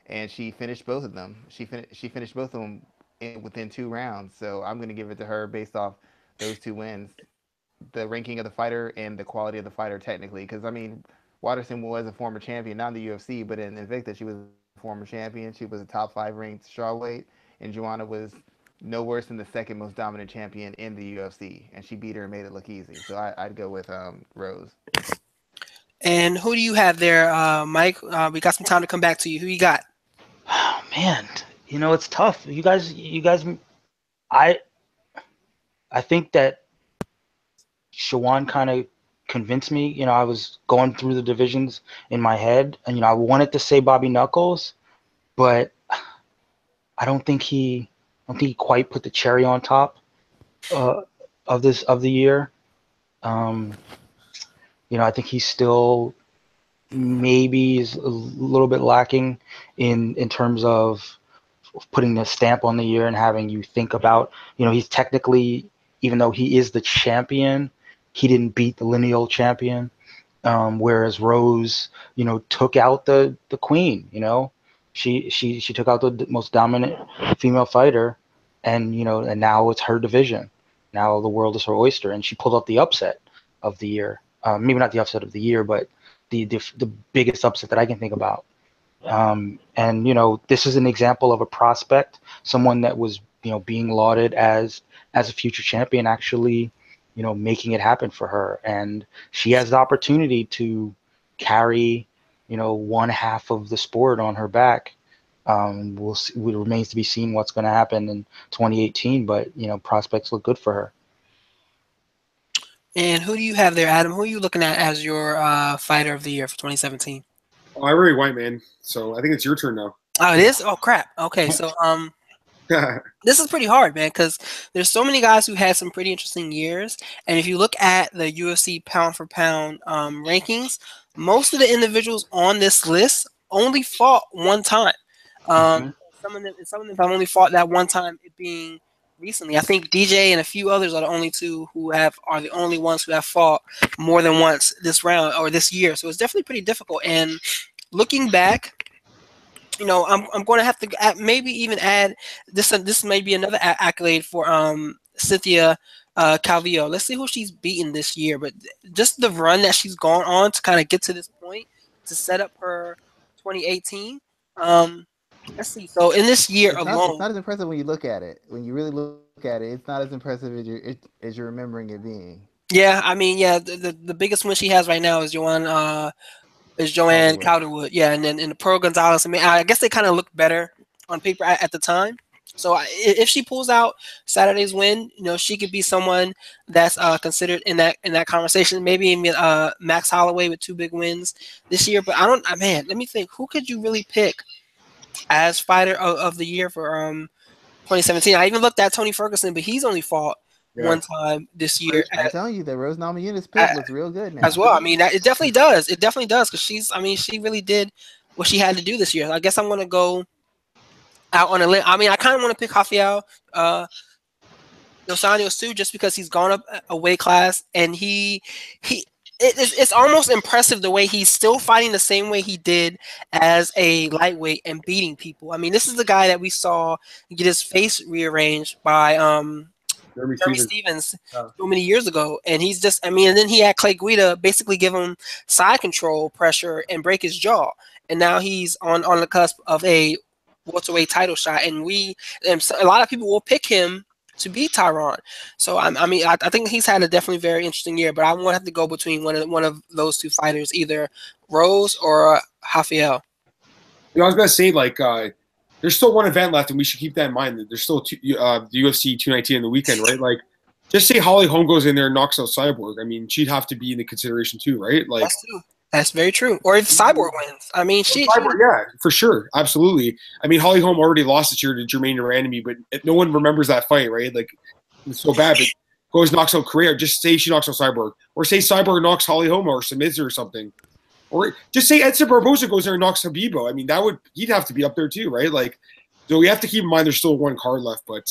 and she finished both of them. She finished both of them within 2 rounds. So I'm going to give it to her based off those 2 wins, the ranking of the fighter and the quality of the fighter technically. Because I mean, Waterston was a former champion, not in the UFC, but in Invicta she was a former champion. She was a top 5 ranked strawweight, and Joanna was no worse than the second most dominant champion in the UFC, and she beat her and made it look easy. So I'd go with Rose. And who do you have there, Mike? We got some time to come back to you. Who you got? Oh, man, it's tough. You guys, I think that Schwan kind of convinced me. I was going through the divisions in my head, and I wanted to say Bobby Knuckles, but I don't think he quite put the cherry on top of the year. I think he's still maybe is a little bit lacking in terms of putting the stamp on the year and having you think about, he's technically, even though he is the champion, he didn't beat the lineal champion. Whereas Rose, took out the queen, she took out the most dominant female fighter, and and now it's her division. Now the world is her oyster, and she pulled out the upset of the year. Maybe not the upset of the year, but the biggest upset that I can think about. And this is an example of a prospect, someone that was being lauded as a future champion, actually making it happen for her, and she has the opportunity to carry one half of the sport on her back. We'll see, it remains to be seen what's going to happen in 2018, but prospects look good for her. And who do you have there, Adam? Who are you looking at as your fighter of the year for 2017? I already white man, so I think it's your turn now. Oh, it is? Oh, crap. Okay, so This is pretty hard, man, because there's so many guys who had some pretty interesting years. And if you look at the UFC pound for pound rankings, most of the individuals on this list only fought one time. Mhm. Some of them have only fought that one time, it being recently. I think DJ and a few others are the only two who are the only ones who have fought more than once this round or this year. So it's definitely pretty difficult. And looking back, I'm going to have to maybe even add this. This may be another accolade for Cynthia Calvillo. Let's see who she's beaten this year. But just the run that she's gone on to kind of get to this point to set up her 2018. Let's see. So in this year It's alone, not as impressive when you look at it. When you really look at it, it's not as impressive as you're remembering it being. yeah. I mean, yeah. The biggest one she has right now is Joanne Calderwood. Yeah, and then in the Pearl Gonzalez. I mean, I guess they kind of looked better on paper at the time. So if she pulls out Saturday's win, she could be someone that's considered in that conversation. Maybe even Max Holloway with 2 big wins this year. But man, let me think. Who could you really pick as fighter of the year for 2017? I even looked at Tony Ferguson, but he's only fought one time this year. I'm telling you, the Rose Namajunas pick looks real good now. As well. I mean, it definitely does. It definitely does because she really did what she had to do this year. I guess I'm going to go out on a limb. I mean, I kind of want to pick Raphael Dos Anjos too, just because he's gone up a weight class and it's almost impressive the way he's still fighting the same way he did as a lightweight and beating people. I mean, this is the guy that we saw get his face rearranged by Jeremy Stevens so many years ago, and he's just, and then he had Clay Guida basically give him side control pressure and break his jaw, and now he's on the cusp of a welterweight title shot, and a lot of people will pick him to beat Tyron. So I think he's had a definitely very interesting year, but I'm going to have to go between one of those two fighters, either Rose or Raphael. I was going to say, there's still one event left, and we should keep that in mind. There's still the UFC 219 in the weekend, right? Just say Holly Holm goes in there and knocks out Cyborg. I mean, she'd have to be in the consideration too, right? That's very true. Or if Cyborg wins, I mean, yeah, for sure, absolutely. I mean, Holly Holm already lost this year to Jermaine Durandamy, but no one remembers that fight, right? It's so bad. But goes knocks out Correa. Just say she knocks out Cyborg, or say Cyborg knocks Holly Holm or submits her or something. Or just say Edson Barboza goes there and knocks Habibo. I mean, he'd have to be up there too, right? So we have to keep in mind there's still one card left. But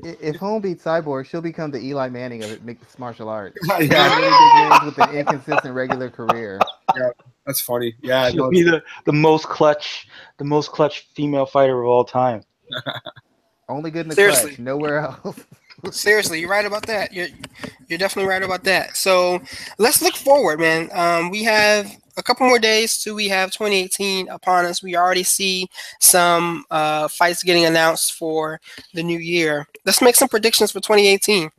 if Holm beats Cyborg, she'll become the Eli Manning of mixed martial arts. Yeah. Really big wins with an inconsistent regular career. Yeah, that's funny. Yeah, she'll be the most clutch female fighter of all time. Only good in the clutch, nowhere else. Seriously, you're right about that. You're definitely right about that. So let's look forward, man. We have a couple more days till we have 2018 upon us. We already see some fights getting announced for the new year. Let's make some predictions for 2018.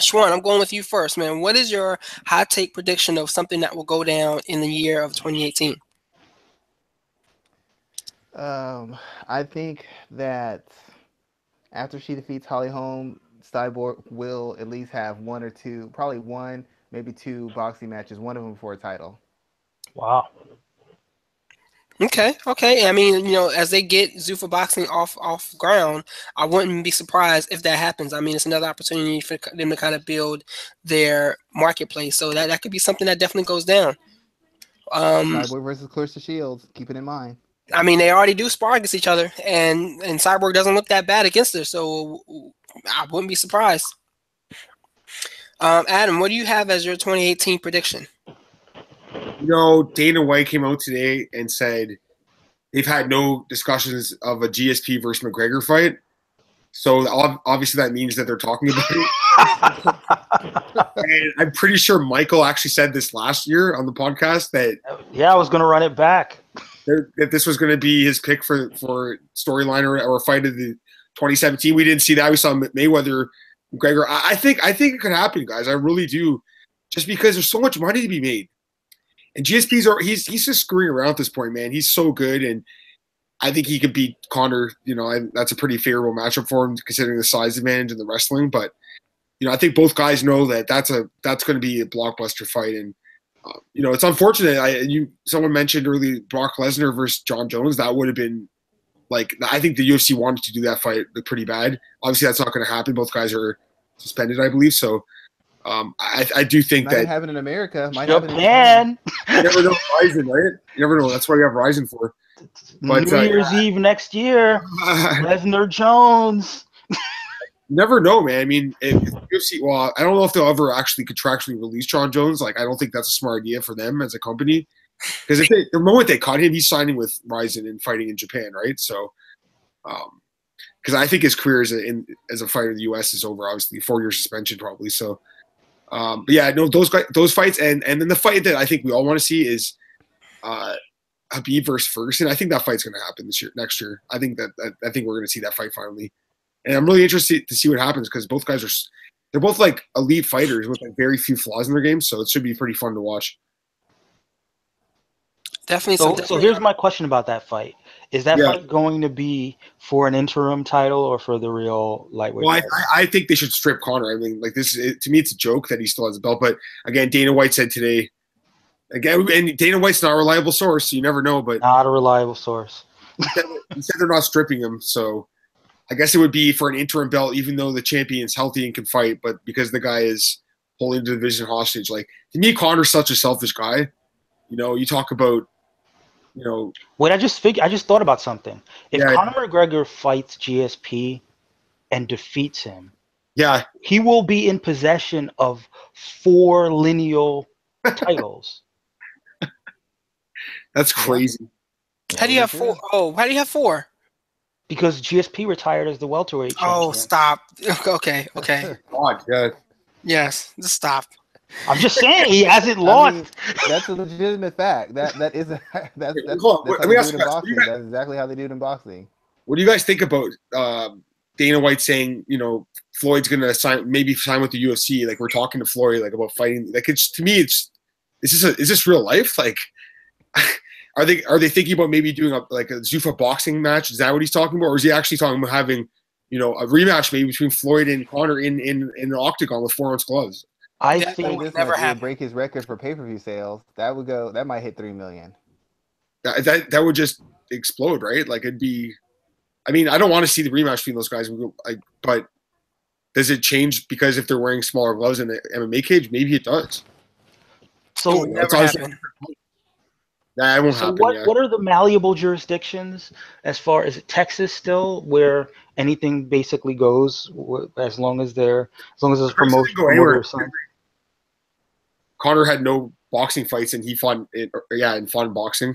Schwan, I'm going with you first, man. What is your hot take prediction of something that will go down in the year of 2018? I think that after she defeats Holly Holm, Cyborg will at least have one or two, probably one, maybe two boxing matches, one of them for a title. Wow. Okay. I mean, as they get Zuffa Boxing off ground, I wouldn't be surprised if that happens. I mean, it's another opportunity for them to kind of build their marketplace. So that could be something that definitely goes down. Cyborg versus Clarissa Shields, keep it in mind. I mean, they already do spar against each other, and Cyborg doesn't look that bad against her, so I wouldn't be surprised. Adam, what do you have as your 2018 prediction? Dana White came out today and said they've had no discussions of a GSP versus McGregor fight. So obviously that means that they're talking about it. And I'm pretty sure Michael actually said this last year on the podcast that I was going to run it back. That this was going to be his pick for storyline or fight of the 2017. We didn't see that. We saw Mayweather McGregor. I think it could happen, guys. I really do, just because there's so much money to be made. And he's just screwing around at this point, man. He's so good, and I think he could beat Conor. That's a pretty favorable matchup for him considering the size advantage and the wrestling. But I think both guys know that that's going to be a blockbuster fight, and it's unfortunate. Someone mentioned earlier Brock Lesnar versus John Jones. That would have been like I think the UFC wanted to do that fight pretty bad. Obviously, that's not going to happen. Both guys are suspended, I believe. So I do think Not gonna that happen in America. Might happen in Japan. you never know Ryzen, right? You never know. That's why you have Ryzen for. But New Year's Eve next year. Lesnar Jones. never know, man. I mean, if UFC, well, I don't know if they'll ever actually contractually release John Jones. Like, I don't think that's a smart idea for them as a company. Because the moment they caught him, he's signing with Ryzen and fighting in Japan, right? So, because I think his career as a fighter in the U.S. is over. Obviously, 4-year suspension probably. So, but yeah, no, those fights, and then the fight that I think we all want to see is Habib versus Ferguson. I think that fight's going to happen next year. I think we're going to see that fight finally. And I'm really interested to see what happens because both guys they're both like elite fighters with like very few flaws in their game. So it should be pretty fun to watch. Definitely. So here's my question about that fight. Is that fight going to be for an interim title or for the real lightweight? Well, I think they should strip Conor. I mean, like to me, it's a joke that he still has a belt. But again, Dana White said today, again, and Dana White's not a reliable source, so you never know. But not a reliable source. He said they're not stripping him, so I guess it would be for an interim belt, even though the champion's healthy and can fight, but because the guy is holding the division hostage. Like, to me, Conor's such a selfish guy. You know, you talk about, you know. Wait, I just thought about something. If Conor McGregor fights GSP and defeats him, he will be in possession of 4 lineal titles. That's crazy. How do you have 4? Oh, how do you have 4? Because GSP retired as the welterweight champion. Oh, stop. Okay. God, yeah. Yes, just stop. I'm just saying he hasn't lost. I mean, that's a legitimate fact. That's how they do it in boxing. That's exactly how they do it in boxing. What do you guys think about Dana White saying, you know, Floyd's gonna sign with the UFC? Like, we're talking to Floyd like about fighting. Like, it's, to me, is this real life? Like, are they thinking about maybe doing a Zuffa boxing match? Is that what he's talking about, or is he actually talking about having, you know, a rematch maybe between Floyd and Conor in an octagon with 4-ounce gloves? I think this never would break his record for pay-per-view sales. That might hit 3 million. That would just explode, right? Like, it'd be. I mean, I don't want to see the rematch between those guys, but does it change because if they're wearing smaller gloves in the MMA cage? Maybe it does. So it never happen. That won't happen. What are the malleable jurisdictions as far as Texas still, where anything basically goes as long as there's promotion or something? Conor had no boxing fights, and he fought in fun boxing.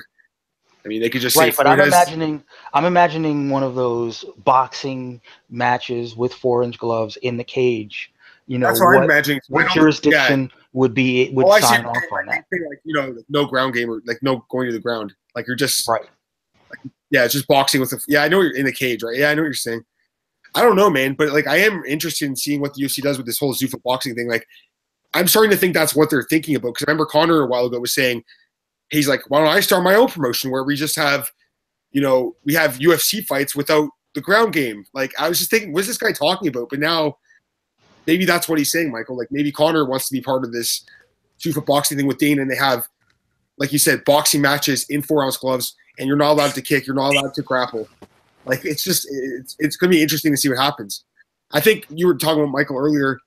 I mean, they could just say right, but I'm imagining one of those boxing matches with 4-inch gloves in the cage. You know, that's what I'm imagining. What jurisdiction would sign off on that? Like, you know, no ground game or like no going to the ground. Like, you're just right. Like, it's just boxing with I know you're in the cage, right? Yeah, I know what you're saying. I don't know, man, but like I am interested in seeing what the UFC does with this whole Zuffa boxing thing. Like, I'm starting to think that's what they're thinking about, because I remember Conor a while ago was saying, he's like, why don't I start my own promotion where we just have, you know, we have UFC fights without the ground game. Like, I was just thinking, what's this guy talking about? But now maybe that's what he's saying, Michael. Like, maybe Conor wants to be part of this Zuffa boxing thing with Dana, and they have, like you said, boxing matches in 4-ounce gloves, and you're not allowed to kick, you're not allowed to grapple. Like, it's going to be interesting to see what happens. I think you were talking about, Michael, earlier,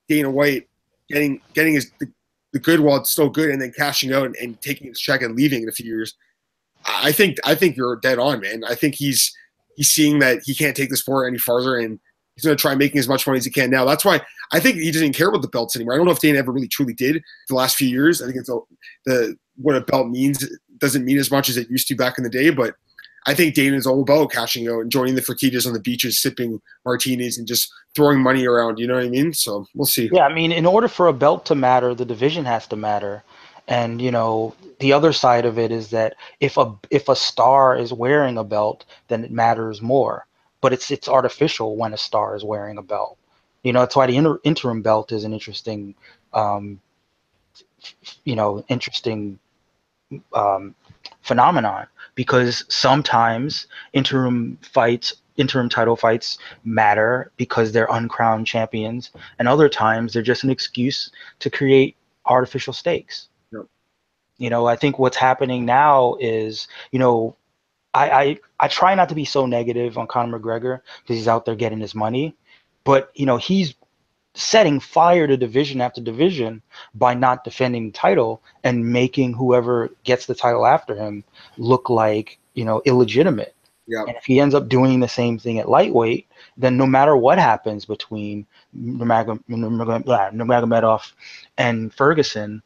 Dana White getting the good while it's still good, and then cashing out and taking his check and leaving in a few years. I think you're dead on, man. I think he's seeing that he can't take the sport any farther, and he's going to try making as much money as he can now. That's why I think he doesn't care about the belts anymore. I don't know if Dana ever really truly did the last few years. I think it's what a belt means doesn't mean as much as it used to back in the day, but I think Dana's all about cashing out and joining the Fertittas on the beaches, sipping martinis and just throwing money around. You know what I mean? So we'll see. Yeah, I mean, in order for a belt to matter, the division has to matter. And, you know, the other side of it is that if a star is wearing a belt, then it matters more. But it's artificial when a star is wearing a belt. You know, that's why the interim belt is an interesting, phenomenon, because sometimes interim title fights matter because they're uncrowned champions, and other times they're just an excuse to create artificial stakes. Yep. You know, I think what's happening now is, you know, I try not to be so negative on Conor McGregor because he's out there getting his money, but he's setting fire to division after division by not defending the title and making whoever gets the title after him look like illegitimate. Yeah. And if he ends up doing the same thing at lightweight, then no matter what happens between Nurmagomedov and Ferguson,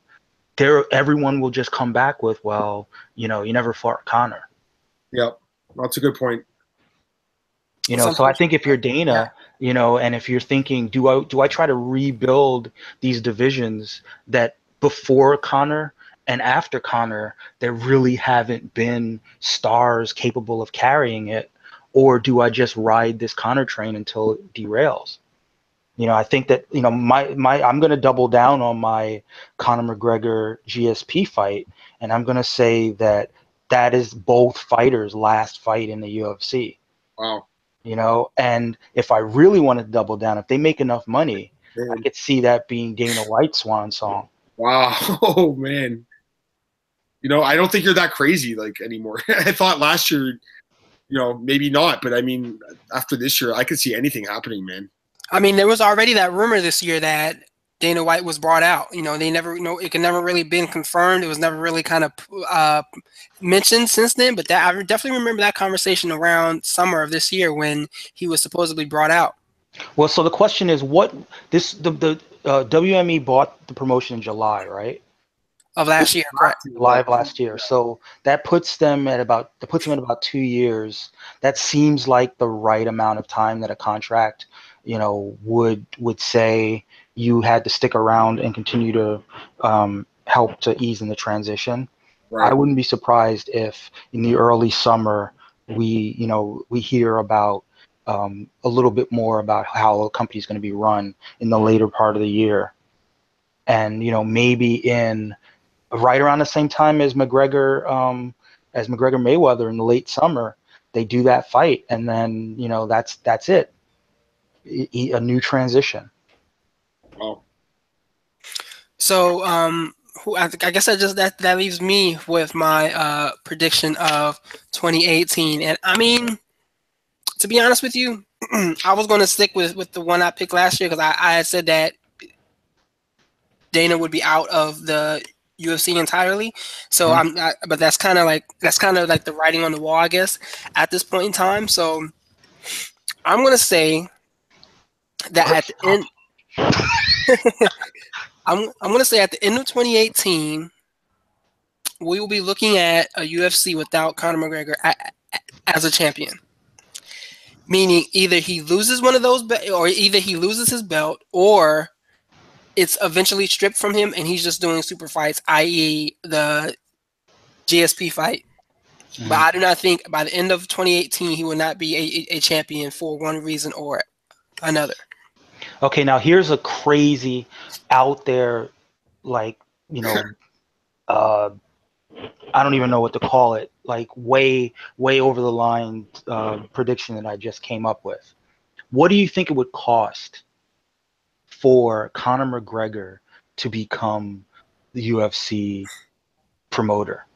everyone will just come back with, well, you never fought Conor. Yeah, that's a good point. So I think if you're Dana, and if you're thinking, do I try to rebuild these divisions that before Conor and after Conor, there really haven't been stars capable of carrying it, or do I just ride this Conor train until it derails? I think that I'm going to double down on my Conor McGregor GSP fight, and I'm going to say that is both fighters' last fight in the UFC. Wow. And if I really want to double down, if they make enough money, Man. I could see that being Dana White's swan song. Wow. Oh, man. I don't think you're that crazy anymore. I thought last year, maybe not, but I mean, after this year, I could see anything happening, man. I mean, there was already that rumor this year that Dana White was brought out. They never, it can never really been confirmed. It was never really kind of mentioned since then. But I definitely remember that conversation around summer of this year when he was supposedly brought out. Well, so the question is, the WME bought the promotion in July, right? Of last year, correct? July of last year. So that puts them at about 2 years. That seems like the right amount of time that a contract, would say you had to stick around and continue to help to ease in the transition. Right. I wouldn't be surprised if in the early summer we hear about a little bit more about how a company is going to be run in the later part of the year, and maybe in right around the same time as McGregor Mayweather in the late summer, they do that fight, and then that's it. A new transition. Oh. So I guess that leaves me with my prediction of 2018, and I mean, to be honest with you, I was going to stick with the one I picked last year because I had said that Dana would be out of the UFC entirely. So but that's kind of like the writing on the wall, I guess, at this point in time. So I'm going to say that at the end, I'm going to say at the end of 2018, we will be looking at a UFC without Conor McGregor as a champion. Meaning either he loses one of those, or either he loses his belt, or it's eventually stripped from him and he's just doing super fights, i.e. the GSP fight. Mm-hmm. But I do not think by the end of 2018 he will not be a champion for one reason or another. Okay, now here's a crazy out there, I don't even know what to call it, way over the line prediction that I just came up with. What do you think it would cost for Conor McGregor to become the UFC promoter?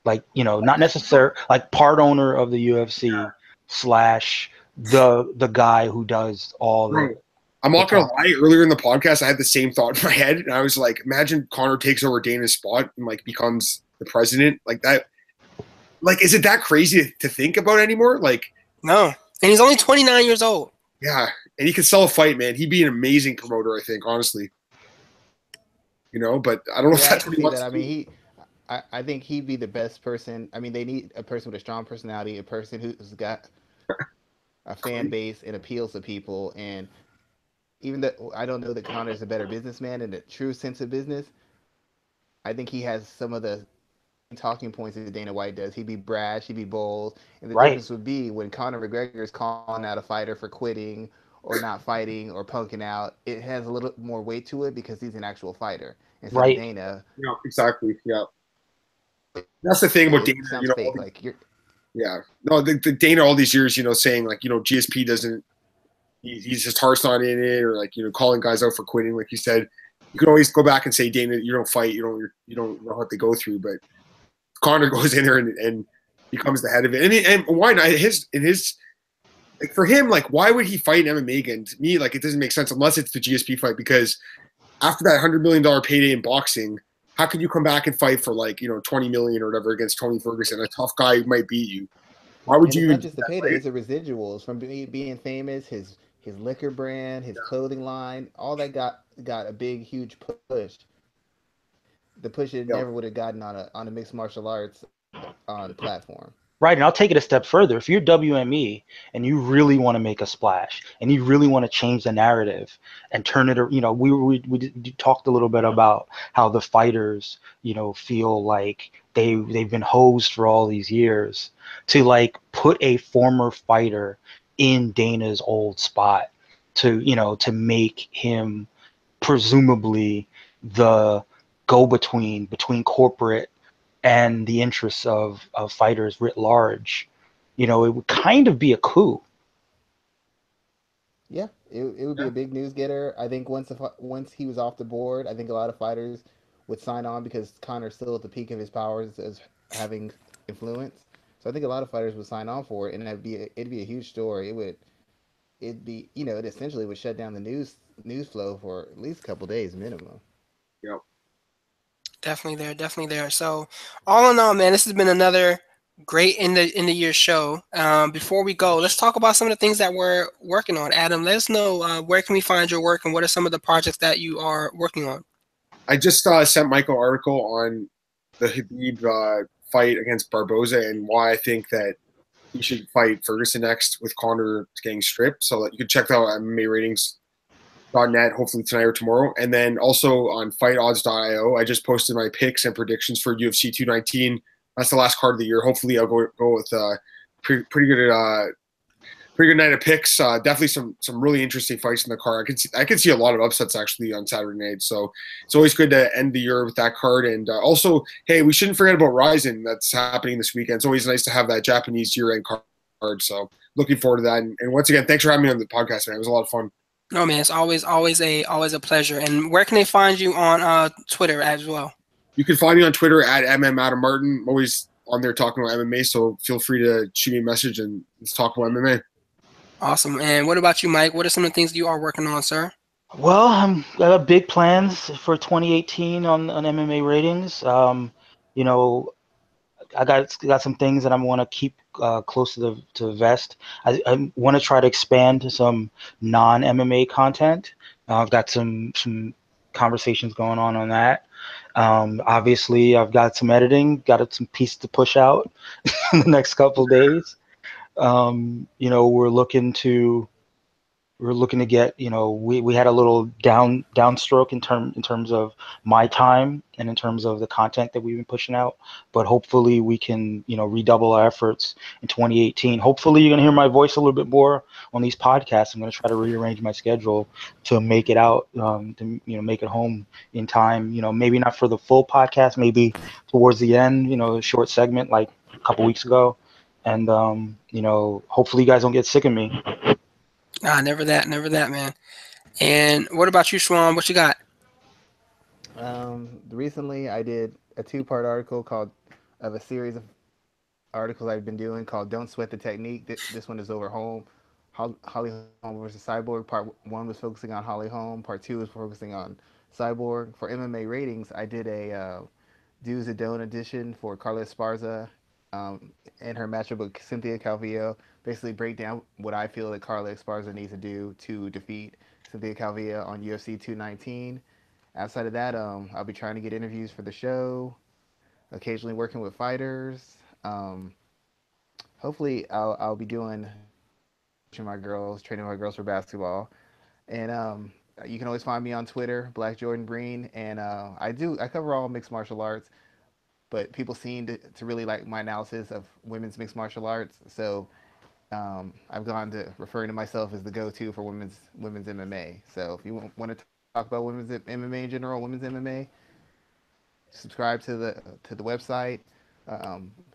Not necessarily part owner of the UFC / the guy who does all the. I'm not gonna lie. Earlier in the podcast, I had the same thought in my head, and I was like, "Imagine Conor takes over Dana's spot and becomes the president like that. Is it that crazy to think about anymore? No, and he's only 29 years old. Yeah, and he could sell a fight, man. He'd be an amazing promoter, I think, honestly. But I don't know if that's what he wants. I mean, I think he'd be the best person. I mean, they need a person with a strong personality, a person who's got a fan base and appeals to people. And even though I don't know that Conor's a better businessman in the true sense of business, I think he has some of the talking points that Dana White does. He'd be brash, he'd be bold, and the difference would be when Conor McGregor is calling out a fighter for quitting or not fighting or punking out, it has a little more weight to it because he's an actual fighter. Instead of Dana. Yeah, exactly. Yeah. That's the thing about Dana. Yeah. No, the Dana all these years, saying GSP doesn't. He's his heart's not in it, or calling guys out for quitting, like you said. You can always go back and say, Dana, you don't fight, you don't know what they go through. But Conor goes in there and becomes the head of it. And why not? Like for him, like why would he fight in MMA again? To me, like it doesn't make sense unless it's the GSP fight, because after that $100 million payday in boxing, how could you come back and fight for like 20 million or whatever against Tony Ferguson, a tough guy who might beat you? Why would And you it's even not do just the that payday; fight? it's the residuals from being famous. His liquor brand, his clothing line, all that got a big, huge push. The push it Yeah, never would have gotten on a mixed martial arts on platform. Right, and I'll take it a step further. If you're WME and you really want to make a splash and you really want to change the narrative and turn it, we talked a little bit about how the fighters, feel like they've been hosed for all these years. To like put a former fighter in Dana's old spot to make him presumably the between corporate and the interests of fighters writ large, it would kind of be a coup. Yeah, it would be yeah, a big news getter. I think once he was off the board, I think a lot of fighters would sign on because Connor's still at the peak of his powers as having influence. So I think a lot of fighters would sign on for it, and it'd be a huge story. It'd be it essentially would shut down the news flow for at least a couple days minimum. yeah. Definitely there, definitely there. So, all in all, man, this has been another great in the year show. Before we go, let's talk about some of the things that we're working on. Adam, let us know where can we find your work and what are some of the projects that you are working on. I just sent Michael an article on the Habib fight against Barboza and why I think that he should fight Ferguson next with Conor getting stripped. So that you can check that out at MMAratings.net hopefully tonight or tomorrow. And then also on FightOdds.io, I just posted my picks and predictions for UFC 219. That's the last card of the year. Hopefully, I'll go with pretty good night of picks. Definitely some really interesting fights in the card. I can see a lot of upsets actually on Saturday night. So it's always good to end the year with that card. And also, hey, we shouldn't forget about Ryzen that's happening this weekend. It's always nice to have that Japanese year-end card. So looking forward to that. And once again, thanks for having me on the podcast, man. It was a lot of fun. No, man, it's always a pleasure. And where can they find you on Twitter as well? You can find me on Twitter at MMAdamMartin. I'm always on there talking about MMA, so feel free to shoot me a message and let's talk about MMA. Awesome. And what about you, Mike? What are some of the things you are working on, sir? Well, I got big plans for 2018 on MMA ratings. You know, I got some things that I want to keep close to the vest. I want to try to expand to some non MMA content. I've got some conversations going on that. Obviously, I've got some editing, got some pieces to push out in the next couple of days. We're looking to get, we had a little downstroke in terms of my time and in terms of the content that we've been pushing out, but hopefully we can, redouble our efforts in 2018. Hopefully you're going to hear my voice a little bit more on these podcasts. I'm going to try to rearrange my schedule to make it out, to make it home in time. Maybe not for the full podcast, maybe towards the end, a short segment like a couple weeks ago. And hopefully you guys don't get sick of me. Never that, man. And what about you, Schwan? What you got? Recently, I did a two-part article called of a series of articles I've been doing called "Don't Sweat the Technique." This one is over Holm, Holly Holm versus Cyborg. Part one was focusing on Holly Holm. Part two was focusing on Cyborg. For MMA ratings, I did a Do's a Don't edition for Carla Esparza and her matchup with Cynthia Calvillo. Basically, break down what I feel that Carla Esparza needs to do to defeat Cynthia Calvillo on UFC 219. Outside of that, I'll be trying to get interviews for the show, occasionally working with fighters. Hopefully, I'll be doing training my girls for basketball, and you can always find me on Twitter, Black Jordan Breen, and I cover all mixed martial arts, but people seem to really like my analysis of women's mixed martial arts, so I've gone to referring to myself as the go-to for women's MMA. So if you want to talk about women's MMA in general, women's MMA, subscribe to the website.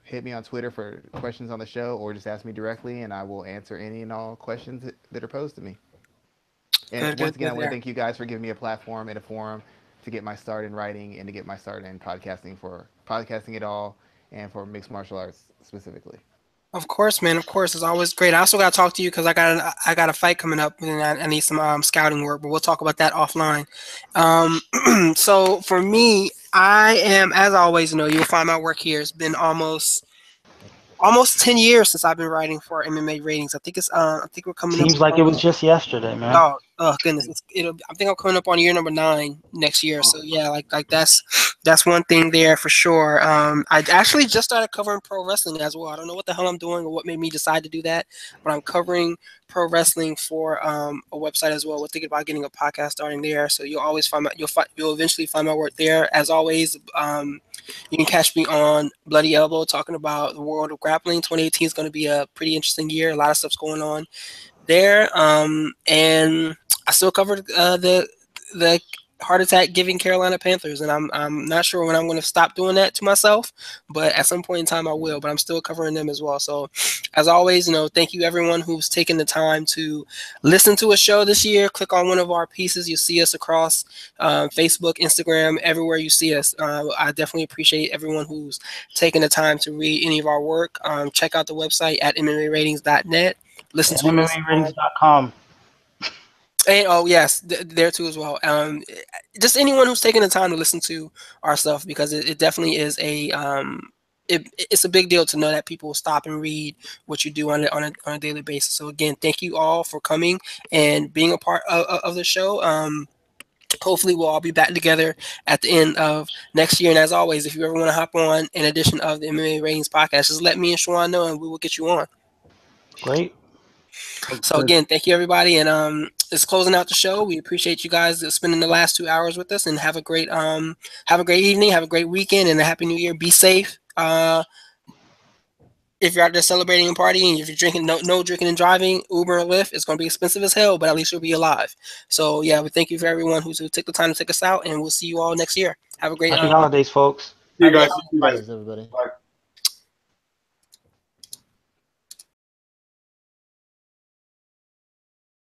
Hit me on Twitter for questions on the show, or just ask me directly, and I will answer any and all questions that are posed to me. And once again, I Good want to there. thank you guys for giving me a platform and a forum to get my start in writing and to get my start in podcasting at all, and for mixed martial arts specifically. Of course, man. Of course, it's always great. I also got to talk to you because I got a fight coming up, and I need some scouting work. But we'll talk about that offline. So for me, I am, as always, you'll find my work here. It's been almost 10 years since I've been writing for MMA ratings. I think we're coming up. Seems like it was just yesterday, man. Oh goodness! I think I'm coming up on year number 9 next year. So yeah, like that's one thing there for sure. I actually just started covering pro wrestling as well. I don't know what the hell I'm doing or what made me decide to do that, but I'm covering pro wrestling for a website as well. We're thinking about getting a podcast starting there. So you'll always you'll eventually find my work there. As always, you can catch me on Bloody Elbow talking about the world of grappling. 2018 is going to be a pretty interesting year. A lot of stuff's going on there. And I still covered the heart attack giving Carolina Panthers, and I'm not sure when I'm going to stop doing that to myself, but at some point in time I will. But I'm still covering them as well. So, as always, thank you everyone who's taken the time to listen to a show this year. Click on one of our pieces. You'll see us across Facebook, Instagram, everywhere you see us. I definitely appreciate everyone who's taken the time to read any of our work. Check out the website at MMAratings.net. Listen to MMAratings.com. And yes, there too as well. Just anyone who's taking the time to listen to our stuff, because it definitely is it's a big deal to know that people stop and read what you do on a daily basis. So again, thank you all for coming and being a part of the show. Hopefully we'll all be back together at the end of next year. And as always, if you ever want to hop on in addition of the MMA Ratings podcast, just let me and Schwan know and we will get you on. Great. So again, thank you everybody, and it's closing out the show. We appreciate you guys spending the last 2 hours with us, and have a great evening, have a great weekend, and a happy new year. Be safe. If you're out there celebrating and partying, if you're drinking, no drinking and driving, Uber or Lyft, it's going to be expensive as hell, but at least you'll be alive. So yeah, we thank you for everyone who took the time to take us out, and we'll see you all next year. Have a great Happy holidays, folks. See you guys. Thanks, everybody. Bye.